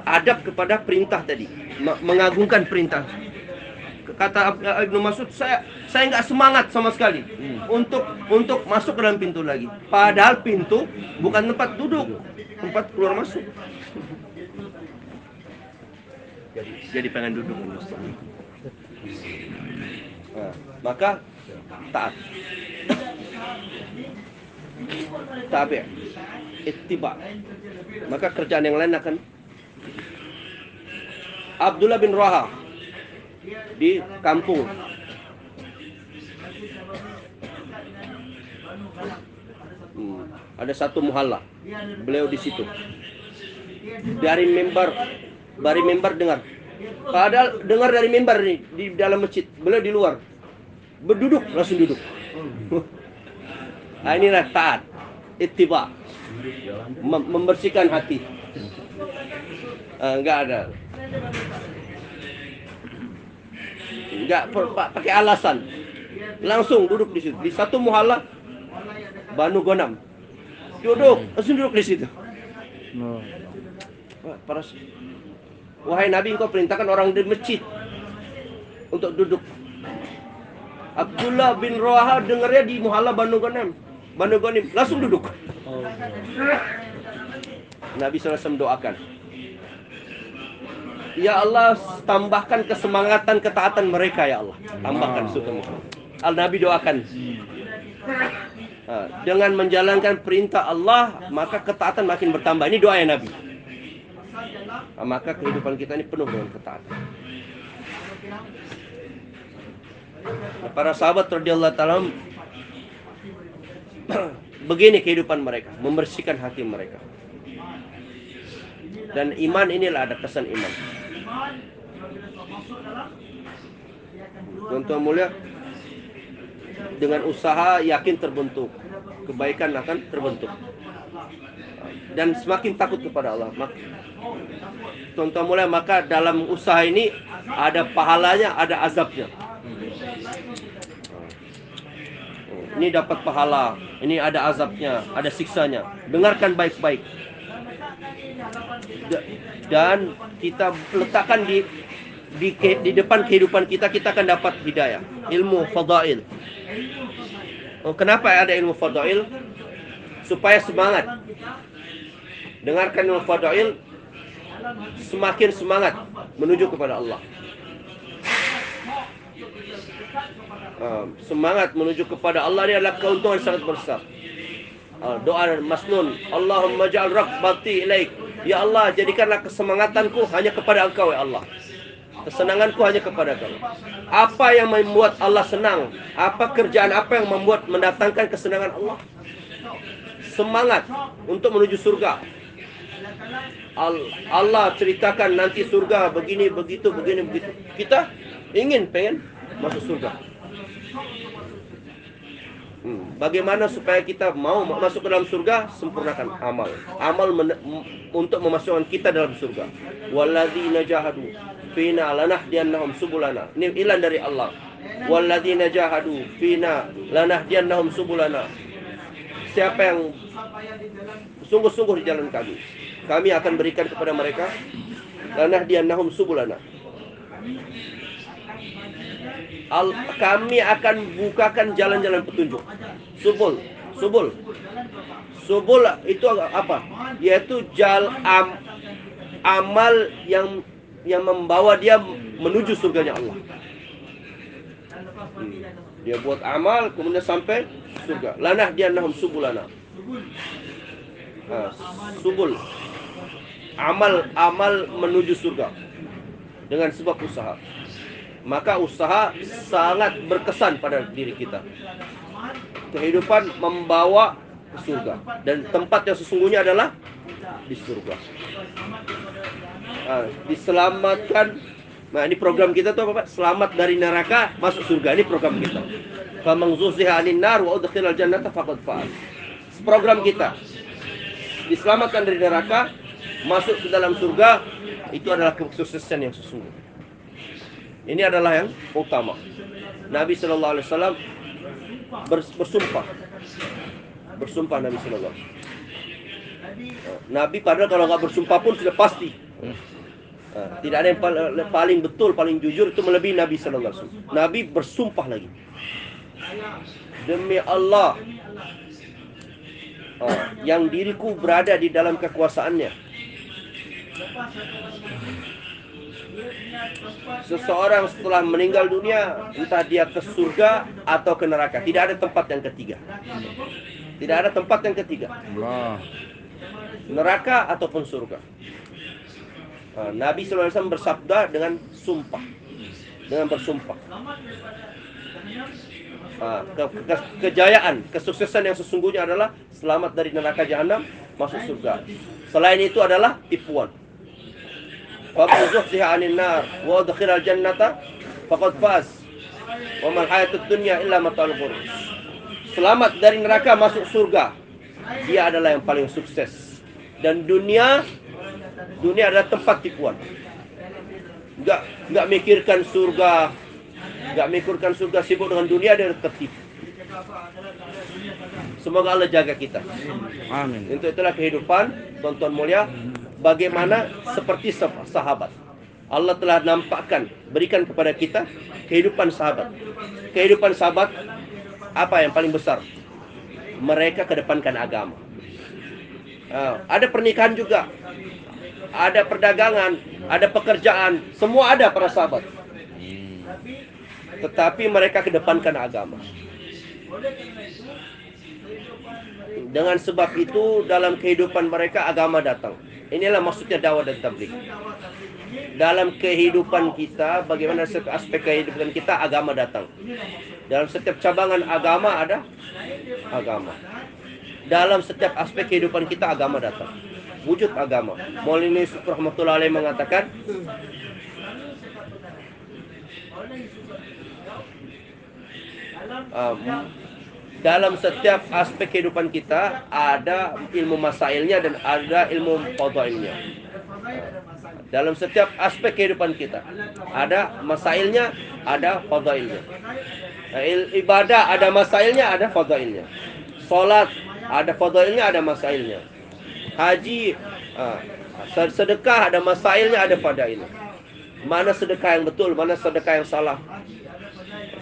Adab kepada perintah tadi, mengagungkan perintah. Kata Ibnu Mas'ud, saya nggak semangat sama sekali untuk masuk ke dalam pintu lagi. Padahal pintu bukan tempat duduk, tempat keluar masuk. Jadi pengen duduk. Maka taat, tabi', ittiba. Maka kerjaan yang lain akan. Abdullah bin Raha di kampung. Ada satu muhalla. Beliau di situ. Dari mimbar dengar. Padahal dengar dari mimbar nih di dalam masjid. Beliau di luar. Berduduk, langsung duduk. Inilah taat, ittiba. Membersihkan hati. Enggak ada. Enggak pakai alasan. Langsung duduk di situ. Di satu muhalla Banu Ghanam. Langsung duduk di situ. Wahai Nabi, engkau perintahkan orang di masjid untuk duduk. Abdullah bin Rawaha dengarnya di Muhalla Banu Ghanim, langsung duduk. Nabi SAW doakan, ya Allah, tambahkan kesemangatan ketaatan mereka, ya Allah. Tambahkan surga. Al-Nabi doakan. Dengan menjalankan perintah Allah, maka ketaatan makin bertambah. Ini doa ya Nabi. Maka kehidupan kita ini penuh dengan ketaatan. Para sahabat radhiyallahu ta'ala begini kehidupan mereka, membersihkan hati mereka. Dan iman inilah ada kesan iman. Tuan-tuan mulia, dengan usaha yakin terbentuk, kebaikan akan terbentuk. Dan semakin takut kepada Allah. Tuan-tuan mulia, maka dalam usaha ini ada pahalanya, ada azabnya. Ini dapat pahala, ini ada azabnya, ada siksanya. Dengarkan baik-baik. Dan kita letakkan di depan kehidupan kita, kita akan dapat hidayah. Ilmu fadail. Kenapa ada ilmu fadail? Supaya semangat. Dengarkan ilmu fadail, semakin semangat menuju kepada Allah. Semangat menuju kepada Allah ini adalah keuntungan sangat besar. Doa Masnun, Allahumma ja'al raghbati ilaik. Ya Allah, jadikanlah kesemangatanku hanya kepada Engkau, ya Allah. Kesenanganku hanya kepada Engkau. Apa yang membuat Allah senang? Apa kerjaan apa yang mendatangkan kesenangan Allah? Semangat untuk menuju surga. Allah ceritakan nanti surga begini, begitu, begini, begitu. Kita pengen masuk surga. Bagaimana supaya kita mau masuk ke dalam surga? Sempurnakan amal. Untuk memasukkan kita dalam surga. Walladzina jahadu fina lanahdiyannahum subulana. Ini ilan dari Allah. Walladzina jahadu fina lanahdiyannahum subulana. Siapa yang sungguh-sungguh di jalan kami akan berikan kepada mereka lanahdiyannahum subulana. Kami akan bukakan jalan-jalan petunjuk. Subul itu apa? Yaitu amal yang membawa dia menuju surganya Allah. Dia buat amal kemudian sampai surga. Lanahdiyannahum subulana. Subul. Amal menuju surga dengan sebab usaha. Maka usaha sangat berkesan pada diri kita. Kehidupan membawa ke surga. Dan tempat yang sesungguhnya adalah di surga. Diselamatkan. Nah, ini program kita tuh apa Pak? Selamat dari neraka, masuk surga. Ini program kita. Faman zuhziha 'anil nar wa udkhilal jannata faqad faz. Program kita. Diselamatkan dari neraka, masuk ke dalam surga, itu adalah kesuksesan yang sesungguhnya. Ini adalah yang utama. Nabi sallallahu alaihi wasallam bersumpah Nabi sallallahu alaihi wasallam. Nabi padahal kalau nggak bersumpah pun sudah pasti. Tidak ada yang paling betul, paling jujur itu melebihi Nabi sallallahu alaihi wasallam. Nabi bersumpah lagi. Demi Allah, yang diriku berada di dalam kekuasaannya. Seseorang setelah meninggal dunia, entah dia ke surga atau ke neraka. Tidak ada tempat yang ketiga. Tidak ada tempat yang ketiga. Neraka ataupun surga. Nabi SAW bersabda dengan sumpah. Dengan bersumpah. Kejayaan, kesuksesan yang sesungguhnya adalah selamat dari neraka jahanam, masuk surga. Selain itu adalah tipuan. Faman zuhziha 'anil nar wa udkhilal jannata faqad faz. Wa mal hayatud dunya illa mata'ul ghurur. Selamat dari neraka, masuk surga. Dia adalah yang paling sukses. Dan dunia adalah tempat tipuan. Enggak mikirkan surga. Enggak mikirkan surga, sibuk dengan dunia, dia tertipu. Semoga Allah jaga kita. Amin. Untuk itulah kehidupan, tonton mulia, bagaimana seperti sahabat. Allah telah nampakkan, berikan kepada kita kehidupan sahabat. Kehidupan sahabat apa yang paling besar? Mereka kedepankan agama. Ada pernikahan juga, ada perdagangan, ada pekerjaan, semua ada para sahabat. Tetapi mereka kedepankan agama. Dengan sebab itu dalam kehidupan mereka agama datang. Inilah maksudnya dakwah dan tabligh. Dalam kehidupan kita, bagaimana setiap aspek kehidupan kita, agama datang. Dalam setiap cabangan agama ada agama. Dalam setiap aspek kehidupan kita agama datang. Wujud agama. Maulana Yusuf rahmatullahi alaih mengatakan, dalam setiap aspek kehidupan kita ada ilmu masailnya dan ada ilmu fadhailnya. Dalam setiap aspek kehidupan kita ada masailnya, ada fadhailnya. Ibadah ada masailnya, ada fadhailnya. Salat ada fadhailnya, ada masailnya. Haji, sedekah ada masailnya, ada fadailnya. Mana sedekah yang betul, mana sedekah yang salah.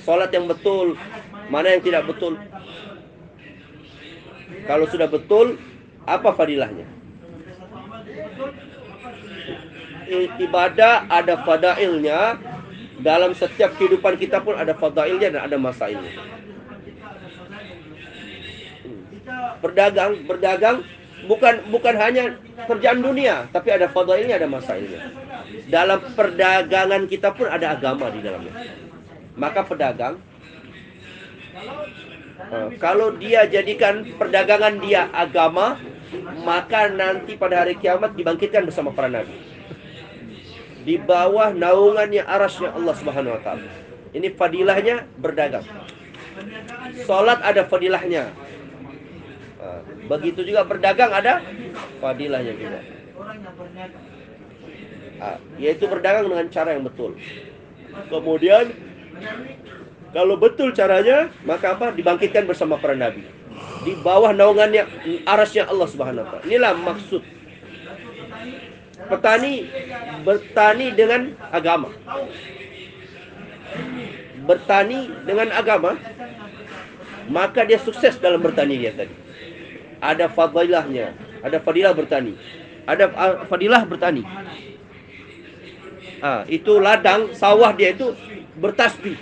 Salat yang betul, mana yang tidak betul. Kalau sudah betul, apa fadilahnya? Ibadah ada fadailnya. Dalam setiap kehidupan kita pun ada fadailnya dan ada masailnya. Berdagang bukan hanya kerjaan dunia, tapi ada fadailnya, ada masailnya. Dalam perdagangan kita pun ada agama di dalamnya. Maka pedagang, kalau dia jadikan perdagangan dia agama, maka nanti pada hari kiamat dibangkitkan bersama para nabi. Di bawah naungannya arasy-Nya Allah Subhanahu wa taala. Ini fadilahnya berdagang. Salat ada fadilahnya. Begitu juga berdagang ada fadilahnya juga. Yaitu berdagang dengan cara yang betul. Kemudian kalau betul caranya, maka apa? Dibangkitkan bersama para nabi. Di bawah naungannya arasy-Nya Allah Subhanahu wa taala. Inilah maksud. Petani bertani dengan agama. Bertani dengan agama, maka dia sukses dalam bertani dia tadi. Ada fadilahnya, ada fadilah bertani. Ada fadilah bertani. Itu ladang, sawah dia itu bertasbih.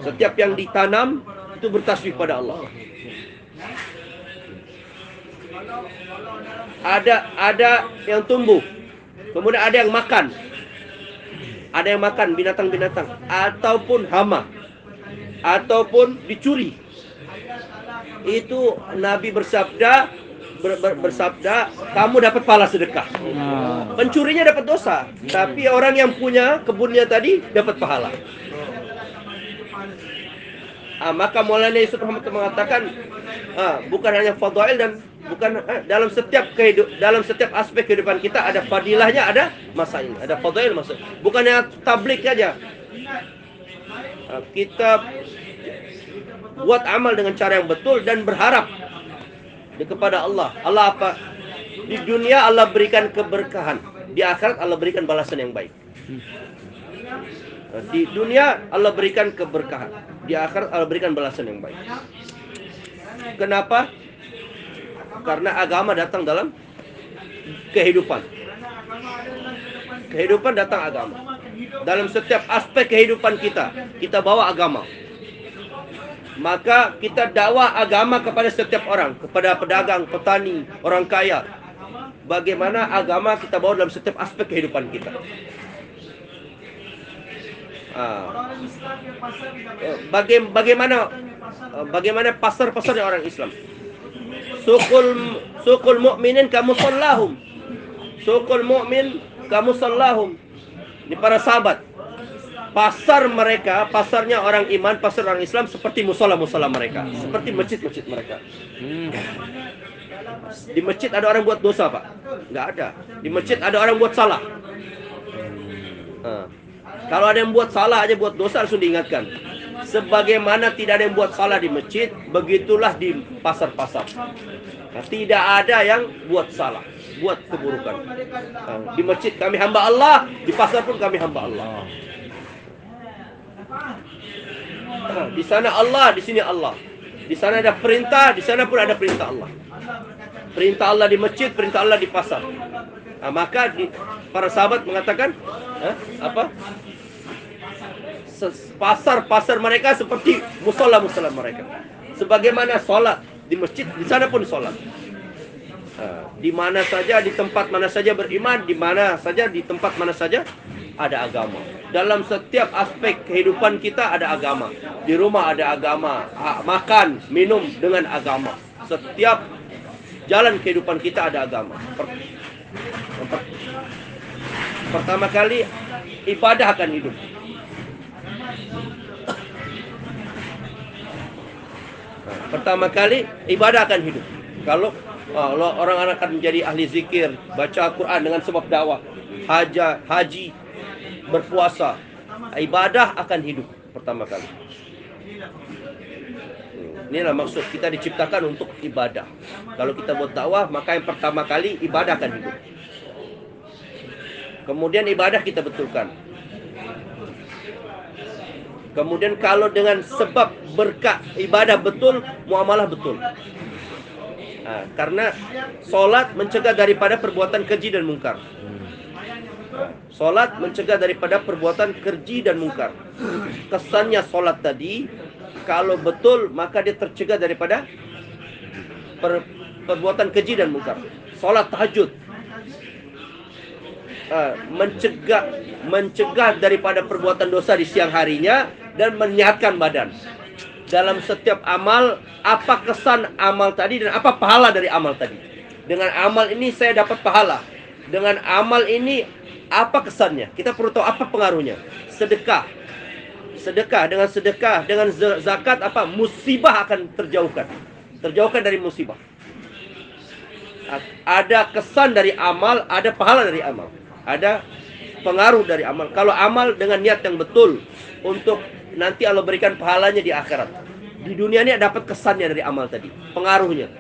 Setiap yang ditanam itu bertasbih pada Allah. Ada yang tumbuh, kemudian ada yang makan. Ada yang makan binatang-binatang, ataupun hama, ataupun dicuri. Itu Nabi bersabda, kamu dapat pahala sedekah. Pencurinya dapat dosa, tapi orang yang punya kebunnya tadi dapat pahala. Maka Maulana Yusuf mengatakan, bukan hanya fadail dan bukan dalam setiap aspek kehidupan kita ada fadilahnya, ada masailnya, ada fadail masail. Bukan hanya tabligh saja. Kita buat amal dengan cara yang betul dan berharap kepada Allah. Allah apa? Di dunia Allah berikan keberkahan, di akhirat Allah berikan balasan yang baik. Di dunia Allah berikan keberkahan, di akhirat Allah berikan balasan yang baik. Kenapa? Karena agama datang dalam kehidupan. Kehidupan datang agama. Dalam setiap aspek kehidupan kita bawa agama. Maka kita dakwah agama kepada setiap orang, kepada pedagang, petani, orang kaya. Bagaimana agama kita bawa dalam setiap aspek kehidupan kita. Bagaimana pasar-pasarnya orang Islam. Suqul mu'minin kamusallahum. Suqul mu'min kamusallahum. Ini para sahabat. Pasar mereka, pasarnya orang iman, pasar orang Islam seperti musola-musola mereka, seperti masjid-masjid mereka. Di masjid ada orang buat dosa, Pak? Nggak ada. Di masjid ada orang buat salah. Kalau ada yang buat salah aja, buat dosa, langsung diingatkan. Sebagaimana tidak ada yang buat salah di masjid, begitulah di pasar-pasar. Nah, tidak ada yang buat salah, buat keburukan. Di masjid kami hamba Allah, di pasar pun kami hamba Allah. Di sana Allah, di sini Allah. Di sana ada perintah, di sana pun ada perintah Allah. Perintah Allah di masjid, perintah Allah di pasar. Maka para sahabat mengatakan, apa? Pasar-pasar mereka seperti musola-musola mereka. Sebagaimana sholat di masjid, di sana pun sholat. Di mana saja, di tempat mana saja beriman, di mana saja, di tempat mana saja ada agama. Dalam setiap aspek kehidupan kita ada agama. Di rumah ada agama, makan, minum dengan agama. Setiap jalan kehidupan kita ada agama. Pertama kali ibadah akan hidup. Pertama kali ibadah akan hidup. Kalau orang akan menjadi ahli zikir, baca Al-Quran dengan sebab dakwah, haji, berpuasa, ibadah akan hidup pertama kali. Inilah maksud kita diciptakan untuk ibadah. Kalau kita buat dakwah, maka yang pertama kali ibadah akan hidup. Kemudian ibadah kita betulkan. Kemudian kalau dengan sebab berkah ibadah betul, muamalah betul. Karena solat mencegah daripada perbuatan keji dan mungkar. Solat mencegah daripada perbuatan keji dan mungkar. Kesannya solat tadi, kalau betul maka dia tercegah daripada perbuatan keji dan mungkar. Solat tahajud mencegah daripada perbuatan dosa di siang harinya dan menyehatkan badan. Dalam setiap amal, apa kesan amal tadi dan apa pahala dari amal tadi. Dengan amal ini saya dapat pahala. Dengan amal ini apa kesannya? Kita perlu tahu apa pengaruhnya. Sedekah, dengan zakat, apa musibah akan terjauhkan dari musibah. Ada kesan dari amal, ada pahala dari amal, ada pengaruh dari amal. Kalau amal dengan niat yang betul, untuk nanti Allah berikan pahalanya di akhirat. Di dunia ini dapat kesannya dari amal tadi, pengaruhnya.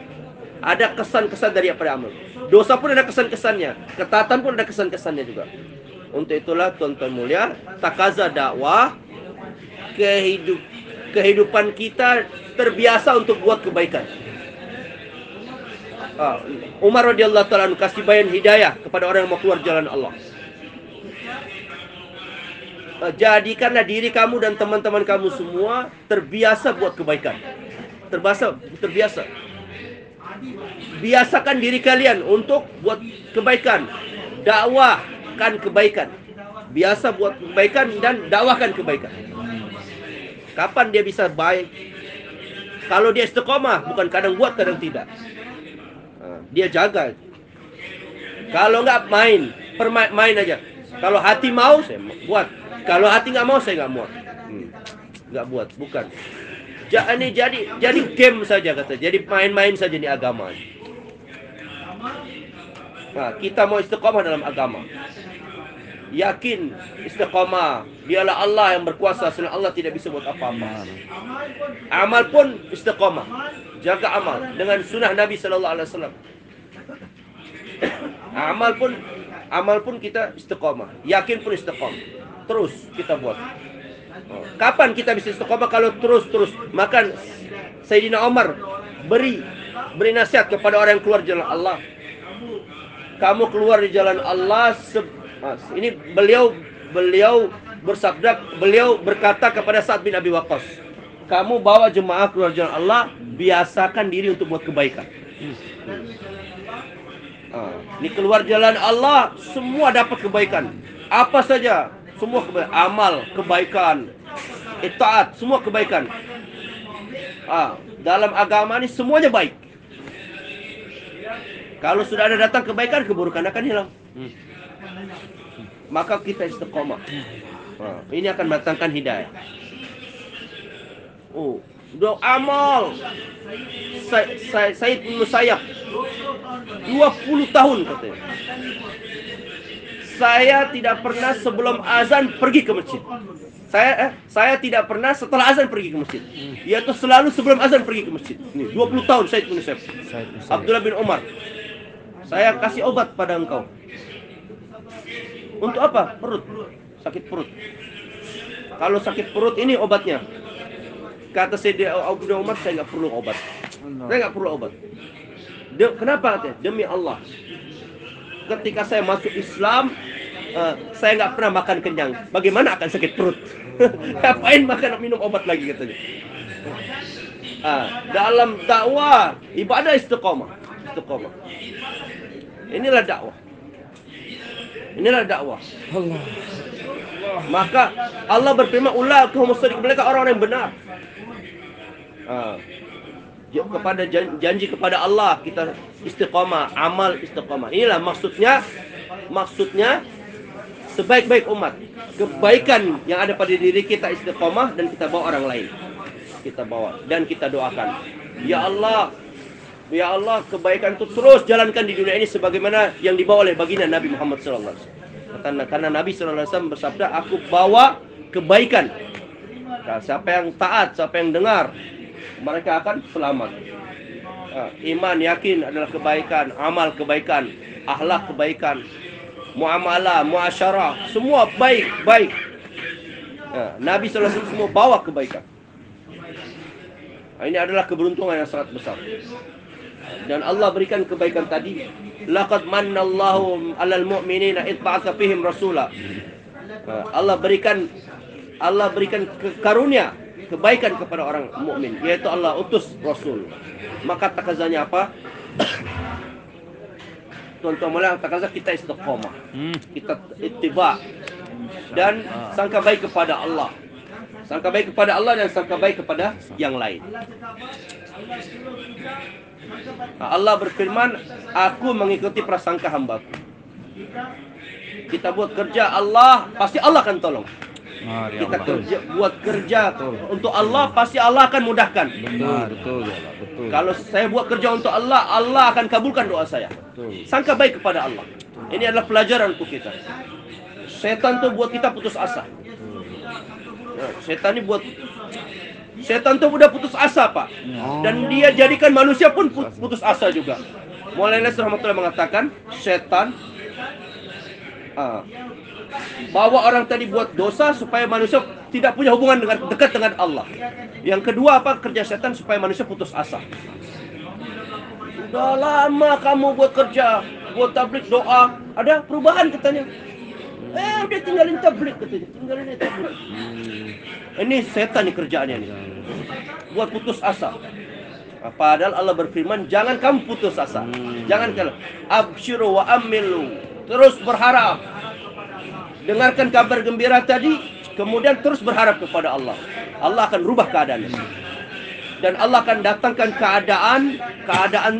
Ada kesan-kesan dari apa amal. Dosa pun ada kesan-kesannya, ketaatan pun ada kesan-kesannya juga. Untuk itulah tuan-tuan mulia, takaza dakwah, kehidupan kita terbiasa untuk buat kebaikan. Umar radhiyallahu ta'ala kasih bayan hidayah kepada orang yang mau keluar jalan Allah. Jadikanlah diri kamu dan teman-teman kamu semua terbiasa buat kebaikan. Terbiasa. Biasakan diri kalian untuk buat kebaikan. Dakwahkan kebaikan. Biasa buat kebaikan dan dakwahkan kebaikan. Kapan dia bisa baik? Kalau dia istiqomah, bukan kadang buat, kadang tidak. Dia jaga. Kalau nggak main aja. Kalau hati mau, saya buat. Kalau hati nggak mau, saya nggak mau. Nggak buat, bukan. Jadi game saja kata. Jadi main-main saja di agama. Nah, kita mau istiqomah dalam agama. Yakin istiqomah. Dialah Allah yang berkuasa. Selain Allah tidak bisa buat apa-apa. Amal pun istiqomah. Jaga amal dengan sunnah Nabi Sallallahu Alaihi Wasallam. Amal pun kita istiqomah. Yakin pun istiqomah. Terus kita buat. Kapan kita bisa istiqomah? Kalau terus. Maka Sayyidina Umar beri nasihat kepada orang yang keluar jalan Allah. Kamu keluar di jalan Allah. Ini beliau bersabda, beliau berkata kepada Sa'ad bin Abi Waqqas, kamu bawa jemaah keluar jalan Allah, biasakan diri untuk buat kebaikan. Ini keluar jalan Allah, semua dapat kebaikan. Apa saja, semua kebaikan. Amal, kebaikan, itaat, semua kebaikan. Dalam agama ini semuanya baik. Kalau sudah ada datang kebaikan, keburukan akan hilang. Maka kita istiqomah. Ini akan mendatangkan hidayah. Doa amal. Said bin Musayyab 20 tahun katanya. Saya tidak pernah sebelum azan pergi ke masjid. Saya tidak pernah setelah azan pergi ke masjid. Yaitu selalu sebelum azan pergi ke masjid. Ini 20 tahun Said bin Musayyib. Abdullah bin Umar. Saya kasih obat pada engkau. Untuk apa? Perut. Sakit perut. Kalau sakit perut ini obatnya. Kata Sayyidina Abdullah bin Umar, saya nggak perlu obat. Saya nggak perlu obat. Kenapa katanya? Demi Allah. Ketika saya masuk Islam, saya nggak pernah makan kenyang. Bagaimana akan sakit perut? Ngapain makan minum obat lagi katanya? Dalam dakwah ibadah istiqomah. Inilah dakwah. Allah. Maka Allah berfirman, ulaika humus shadiqun, mereka orang-orang yang benar. Kepada janji kepada Allah kita istiqomah, amal istiqomah. Inilah maksudnya sebaik-baik umat, kebaikan yang ada pada diri kita istiqomah dan kita bawa orang lain. Kita bawa dan kita doakan. Ya Allah, kebaikan itu terus jalankan di dunia ini sebagaimana yang dibawa oleh baginda Nabi Muhammad SAW. Karena Nabi SAW bersabda, aku bawa kebaikan. Nah, siapa yang taat, siapa yang dengar, mereka akan selamat. Iman, yakin adalah kebaikan, amal kebaikan, akhlak kebaikan, muamalah, muasyarah, semua baik. Nabi SAW semua bawa kebaikan. Ini adalah keberuntungan yang sangat besar. Dan Allah berikan kebaikan tadi. Laqad mannallahu 'alal mu'minina id ba'atsa fihim rasula. Allah berikan karunia, kebaikan kepada orang mukmin, yaitu Allah utus Rasul. Maka takazanya apa? Tuan-tuan mulai takaza kita istiqomah, kita ittiba dan sangka baik kepada Allah. Sangka baik kepada Allah dan sangka baik kepada yang lain. Allah berfirman, aku mengikuti prasangka hambaku. Kita buat kerja Allah, pasti Allah akan tolong. Kita buat kerja untuk Allah, pasti Allah akan mudahkan. Betul. Kalau saya buat kerja untuk Allah, Allah akan kabulkan doa saya. Sangka baik kepada Allah. Ini adalah pelajaran untuk kita. Setan tuh buat kita putus asa. Setan tuh udah putus asa, Pak. Dan dia jadikan manusia pun putus asa juga. Maulana rahmatullah mengatakan, setan bawa orang tadi buat dosa supaya manusia tidak punya hubungan dekat dengan Allah. Yang kedua apa? Kerja setan supaya manusia putus asa. Udah lama kamu buat kerja, buat tablik doa, ada perubahan katanya. Dia tinggalin tablik katanya, tinggalin tablik. Ini setan nih kerjaannya nih. Buat putus asa. Padahal Allah berfirman, jangan kamu putus asa. Jangan kalau absyiru wa amilu, terus berharap. Dengarkan kabar gembira tadi, kemudian terus berharap kepada Allah. Allah akan rubah keadaan. Dan Allah akan datangkan keadaan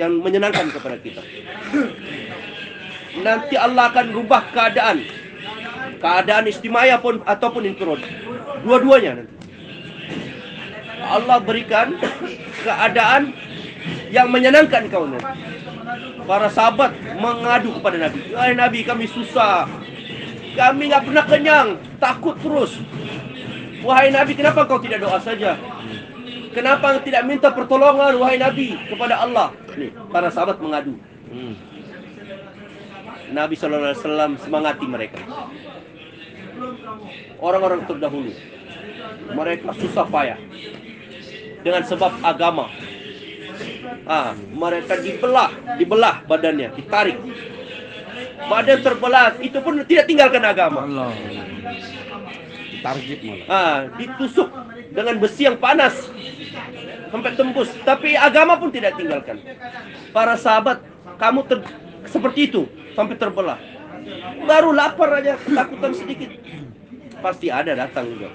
yang menyenangkan kepada kita. Nanti Allah akan rubah keadaan istimaya pun ataupun infirad. Dua-duanya nanti. Allah berikan keadaan yang menyenangkan kau nanti. Para sahabat mengadu kepada Nabi. Wahai Nabi, kami susah. Kami nggak pernah kenyang, takut terus. Wahai Nabi, kenapa kau tidak doa saja? Kenapa tidak minta pertolongan, wahai Nabi, kepada Allah? Nih, para sahabat mengadu. Nabi SAW semangati mereka. Orang-orang terdahulu, mereka susah payah dengan sebab agama. Mereka dibelah badannya, ditarik. Badan terbelah, itu pun tidak tinggalkan agama. Allah. Target malah. Ditusuk dengan besi yang panas sampai tembus, tapi agama pun tidak tinggalkan. Para sahabat, kamu seperti itu sampai terbelah. Baru lapar aja, ketakutan sedikit, pasti ada datang juga.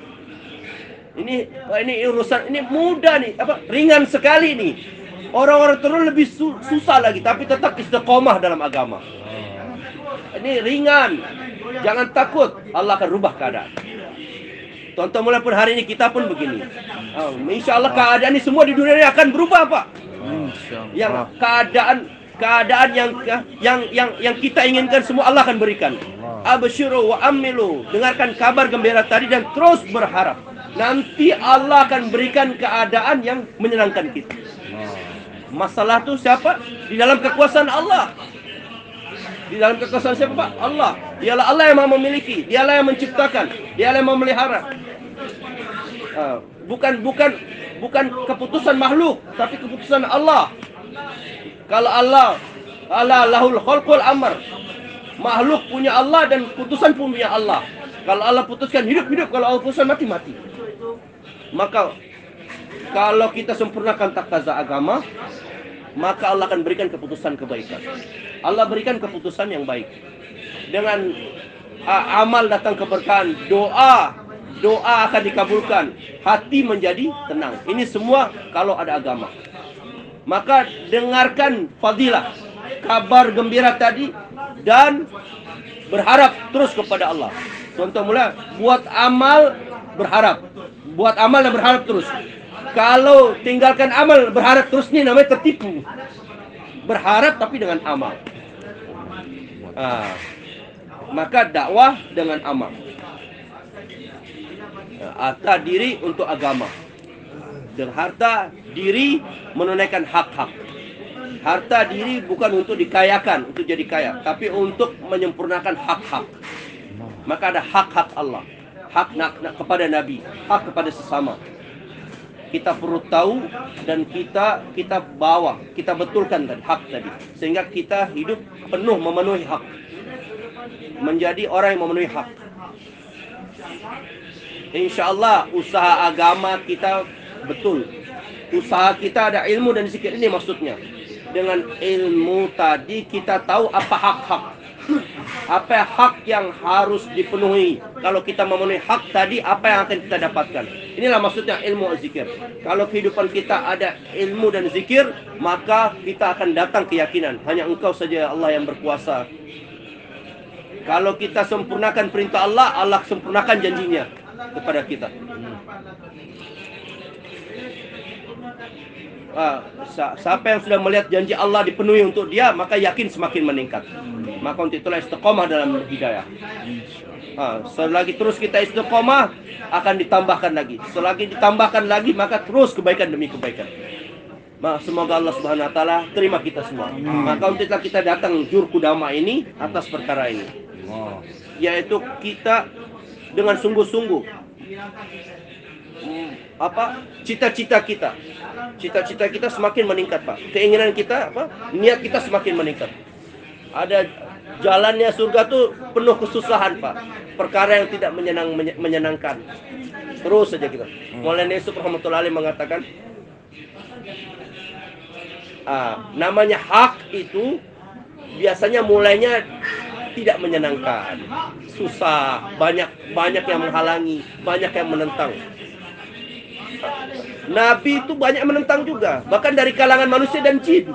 Ini urusan ini mudah nih, ringan sekali nih. Orang-orang terus lebih susah lagi, tapi tetap istiqomah dalam agama. Ini ringan, jangan takut, Allah akan rubah keadaan. Tonton mulai pun hari ini kita pun begini. Insya Allah keadaan ini semua di dunia ini akan berubah, Pak. Yang keadaan yang kita inginkan semua Allah akan berikan. Abshiru wa amilu. Dengarkan kabar gembira tadi dan terus berharap. Nanti Allah akan berikan keadaan yang menyenangkan kita. Masalah itu siapa? Di dalam kekuasaan Allah. Di dalam kekuasaan siapa, Pak? Allah. Dialah Allah yang maha memiliki. Dialah yang menciptakan. Dialah yang memelihara. Bukan keputusan makhluk, tapi keputusan Allah. Kalau Allah lahul khalqul amr. Makhluk punya Allah dan putusan punya Allah. Kalau Allah putuskan hidup, kalau Allah putuskan mati. Maka kalau kita sempurnakan takaza agama, maka Allah akan berikan keputusan kebaikan. Allah berikan keputusan yang baik. Dengan amal datang keberkahan, doa akan dikabulkan, hati menjadi tenang. Ini semua kalau ada agama. Maka dengarkan fadilah, kabar gembira tadi, dan berharap terus kepada Allah. Contoh mula, buat amal dan berharap terus. Kalau tinggalkan amal, berharap terus, ini namanya tertipu. Berharap tapi dengan amal. Maka dakwah dengan amal. Harta diri untuk agama. Dan harta diri menunaikan hak-hak. Harta diri bukan untuk dikayakan, untuk jadi kaya, tapi untuk menyempurnakan hak-hak. Maka ada hak-hak Allah, hak kepada Nabi, hak kepada sesama. Kita perlu tahu dan kita bawa, kita betulkan tadi hak tadi, sehingga kita hidup penuh memenuhi hak, menjadi orang yang memenuhi hak. Insya Allah usaha agama kita betul. Usaha kita ada ilmu dan zikir, ini maksudnya. Dengan ilmu tadi kita tahu apa hak-hak. Apa hak yang harus dipenuhi. Kalau kita memenuhi hak tadi, apa yang akan kita dapatkan. Inilah maksudnya ilmu zikir. Kalau kehidupan kita ada ilmu dan zikir, maka kita akan datang keyakinan. Hanya Engkau saja Allah yang berkuasa. Kalau kita sempurnakan perintah Allah, Allah sempurnakan janjinya kepada kita. Siapa yang sudah melihat janji Allah dipenuhi untuk dia, maka yakin semakin meningkat. Maka untuk itulah istiqomah dalam hidayah. Selagi terus kita istiqomah, akan ditambahkan lagi. Selagi ditambahkan lagi, maka terus kebaikan demi kebaikan. Semoga Allah Subhanahu Wa Taala terima kita semua. Maka untuk itulah kita datang Jur Kudama ini atas perkara ini, yaitu kita dengan sungguh-sungguh cita-cita kita semakin meningkat, Pak. Keinginan kita, niat kita semakin meningkat. Ada jalannya surga tuh penuh kesusahan, Pak. Perkara yang tidak menyenangkan. Terus saja kita. Maulana Yusuf rahmatullahi alaih mengatakan, namanya hak itu biasanya mulainya tidak menyenangkan, susah, banyak yang menghalangi, banyak yang menentang. Nabi itu banyak menentang juga, bahkan dari kalangan manusia dan jin.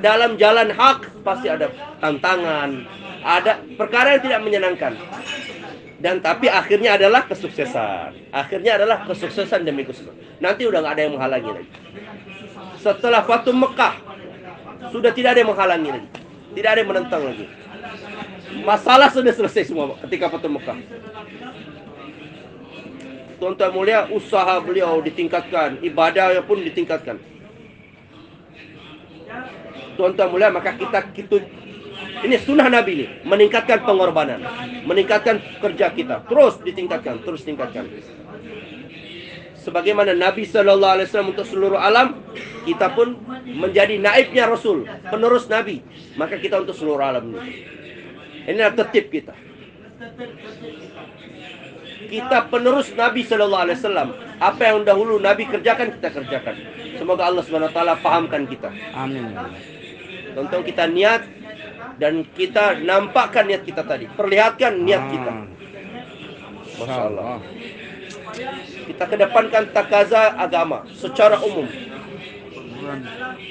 Dalam jalan hak pasti ada tantangan, ada perkara yang tidak menyenangkan. Dan tapi akhirnya adalah kesuksesan. Akhirnya adalah kesuksesan demi kesuksesan. Nanti udah nggak ada yang menghalangi lagi. Setelah Fatu Mekah, sudah tidak ada yang menghalangi lagi, tidak ada yang menentang lagi. Masalah sudah selesai semua ketika Fatu Mekah. Tuan-tuan mulia, usaha beliau ditingkatkan, ibadah pun ditingkatkan. Tuan-tuan mulia, maka kita ini sunnah Nabi ini, meningkatkan pengorbanan, meningkatkan kerja kita, terus ditingkatkan, terus tingkatkan. Sebagaimana Nabi Sallallahu Alaihi Wasallam untuk seluruh alam, kita pun menjadi naibnya Rasul, penerus Nabi. Maka kita untuk seluruh alam ini. Inilah tertib kita. Kita penerus Nabi Sallallahu Alaihi Wasallam. Apa yang dahulu Nabi kerjakan, kita kerjakan. Semoga Allah Subhanahu Wa Taala pahamkan kita. Amin. Tonton kita niat dan kita nampakkan niat kita tadi. Perlihatkan niat kita. Masya Allah. Kita kedepankan takaza agama secara umum.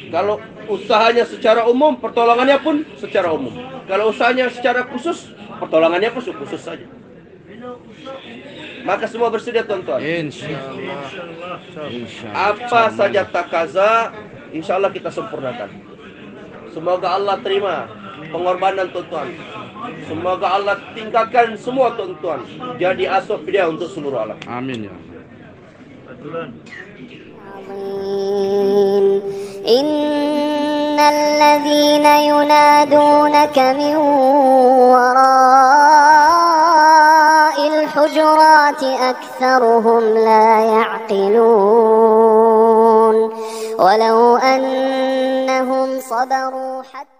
Kalau usahanya secara umum, pertolongannya pun secara umum. Kalau usahanya secara khusus, pertolongannya pun khusus saja. Maka semua bersedia, tuan-tuan. Insyaallah. Apa saja takaza, insya Allah kita sempurnakan. Semoga Allah terima pengorbanan tuan-tuan. Semoga Allah tingkatkan semua tuan-tuan jadi asop dia untuk seluruh alam. Amin ya. Innal ladzina yunadunaka min wara'il hujurati aktsaruhum la ya'qilun walau annahum sabaru hatta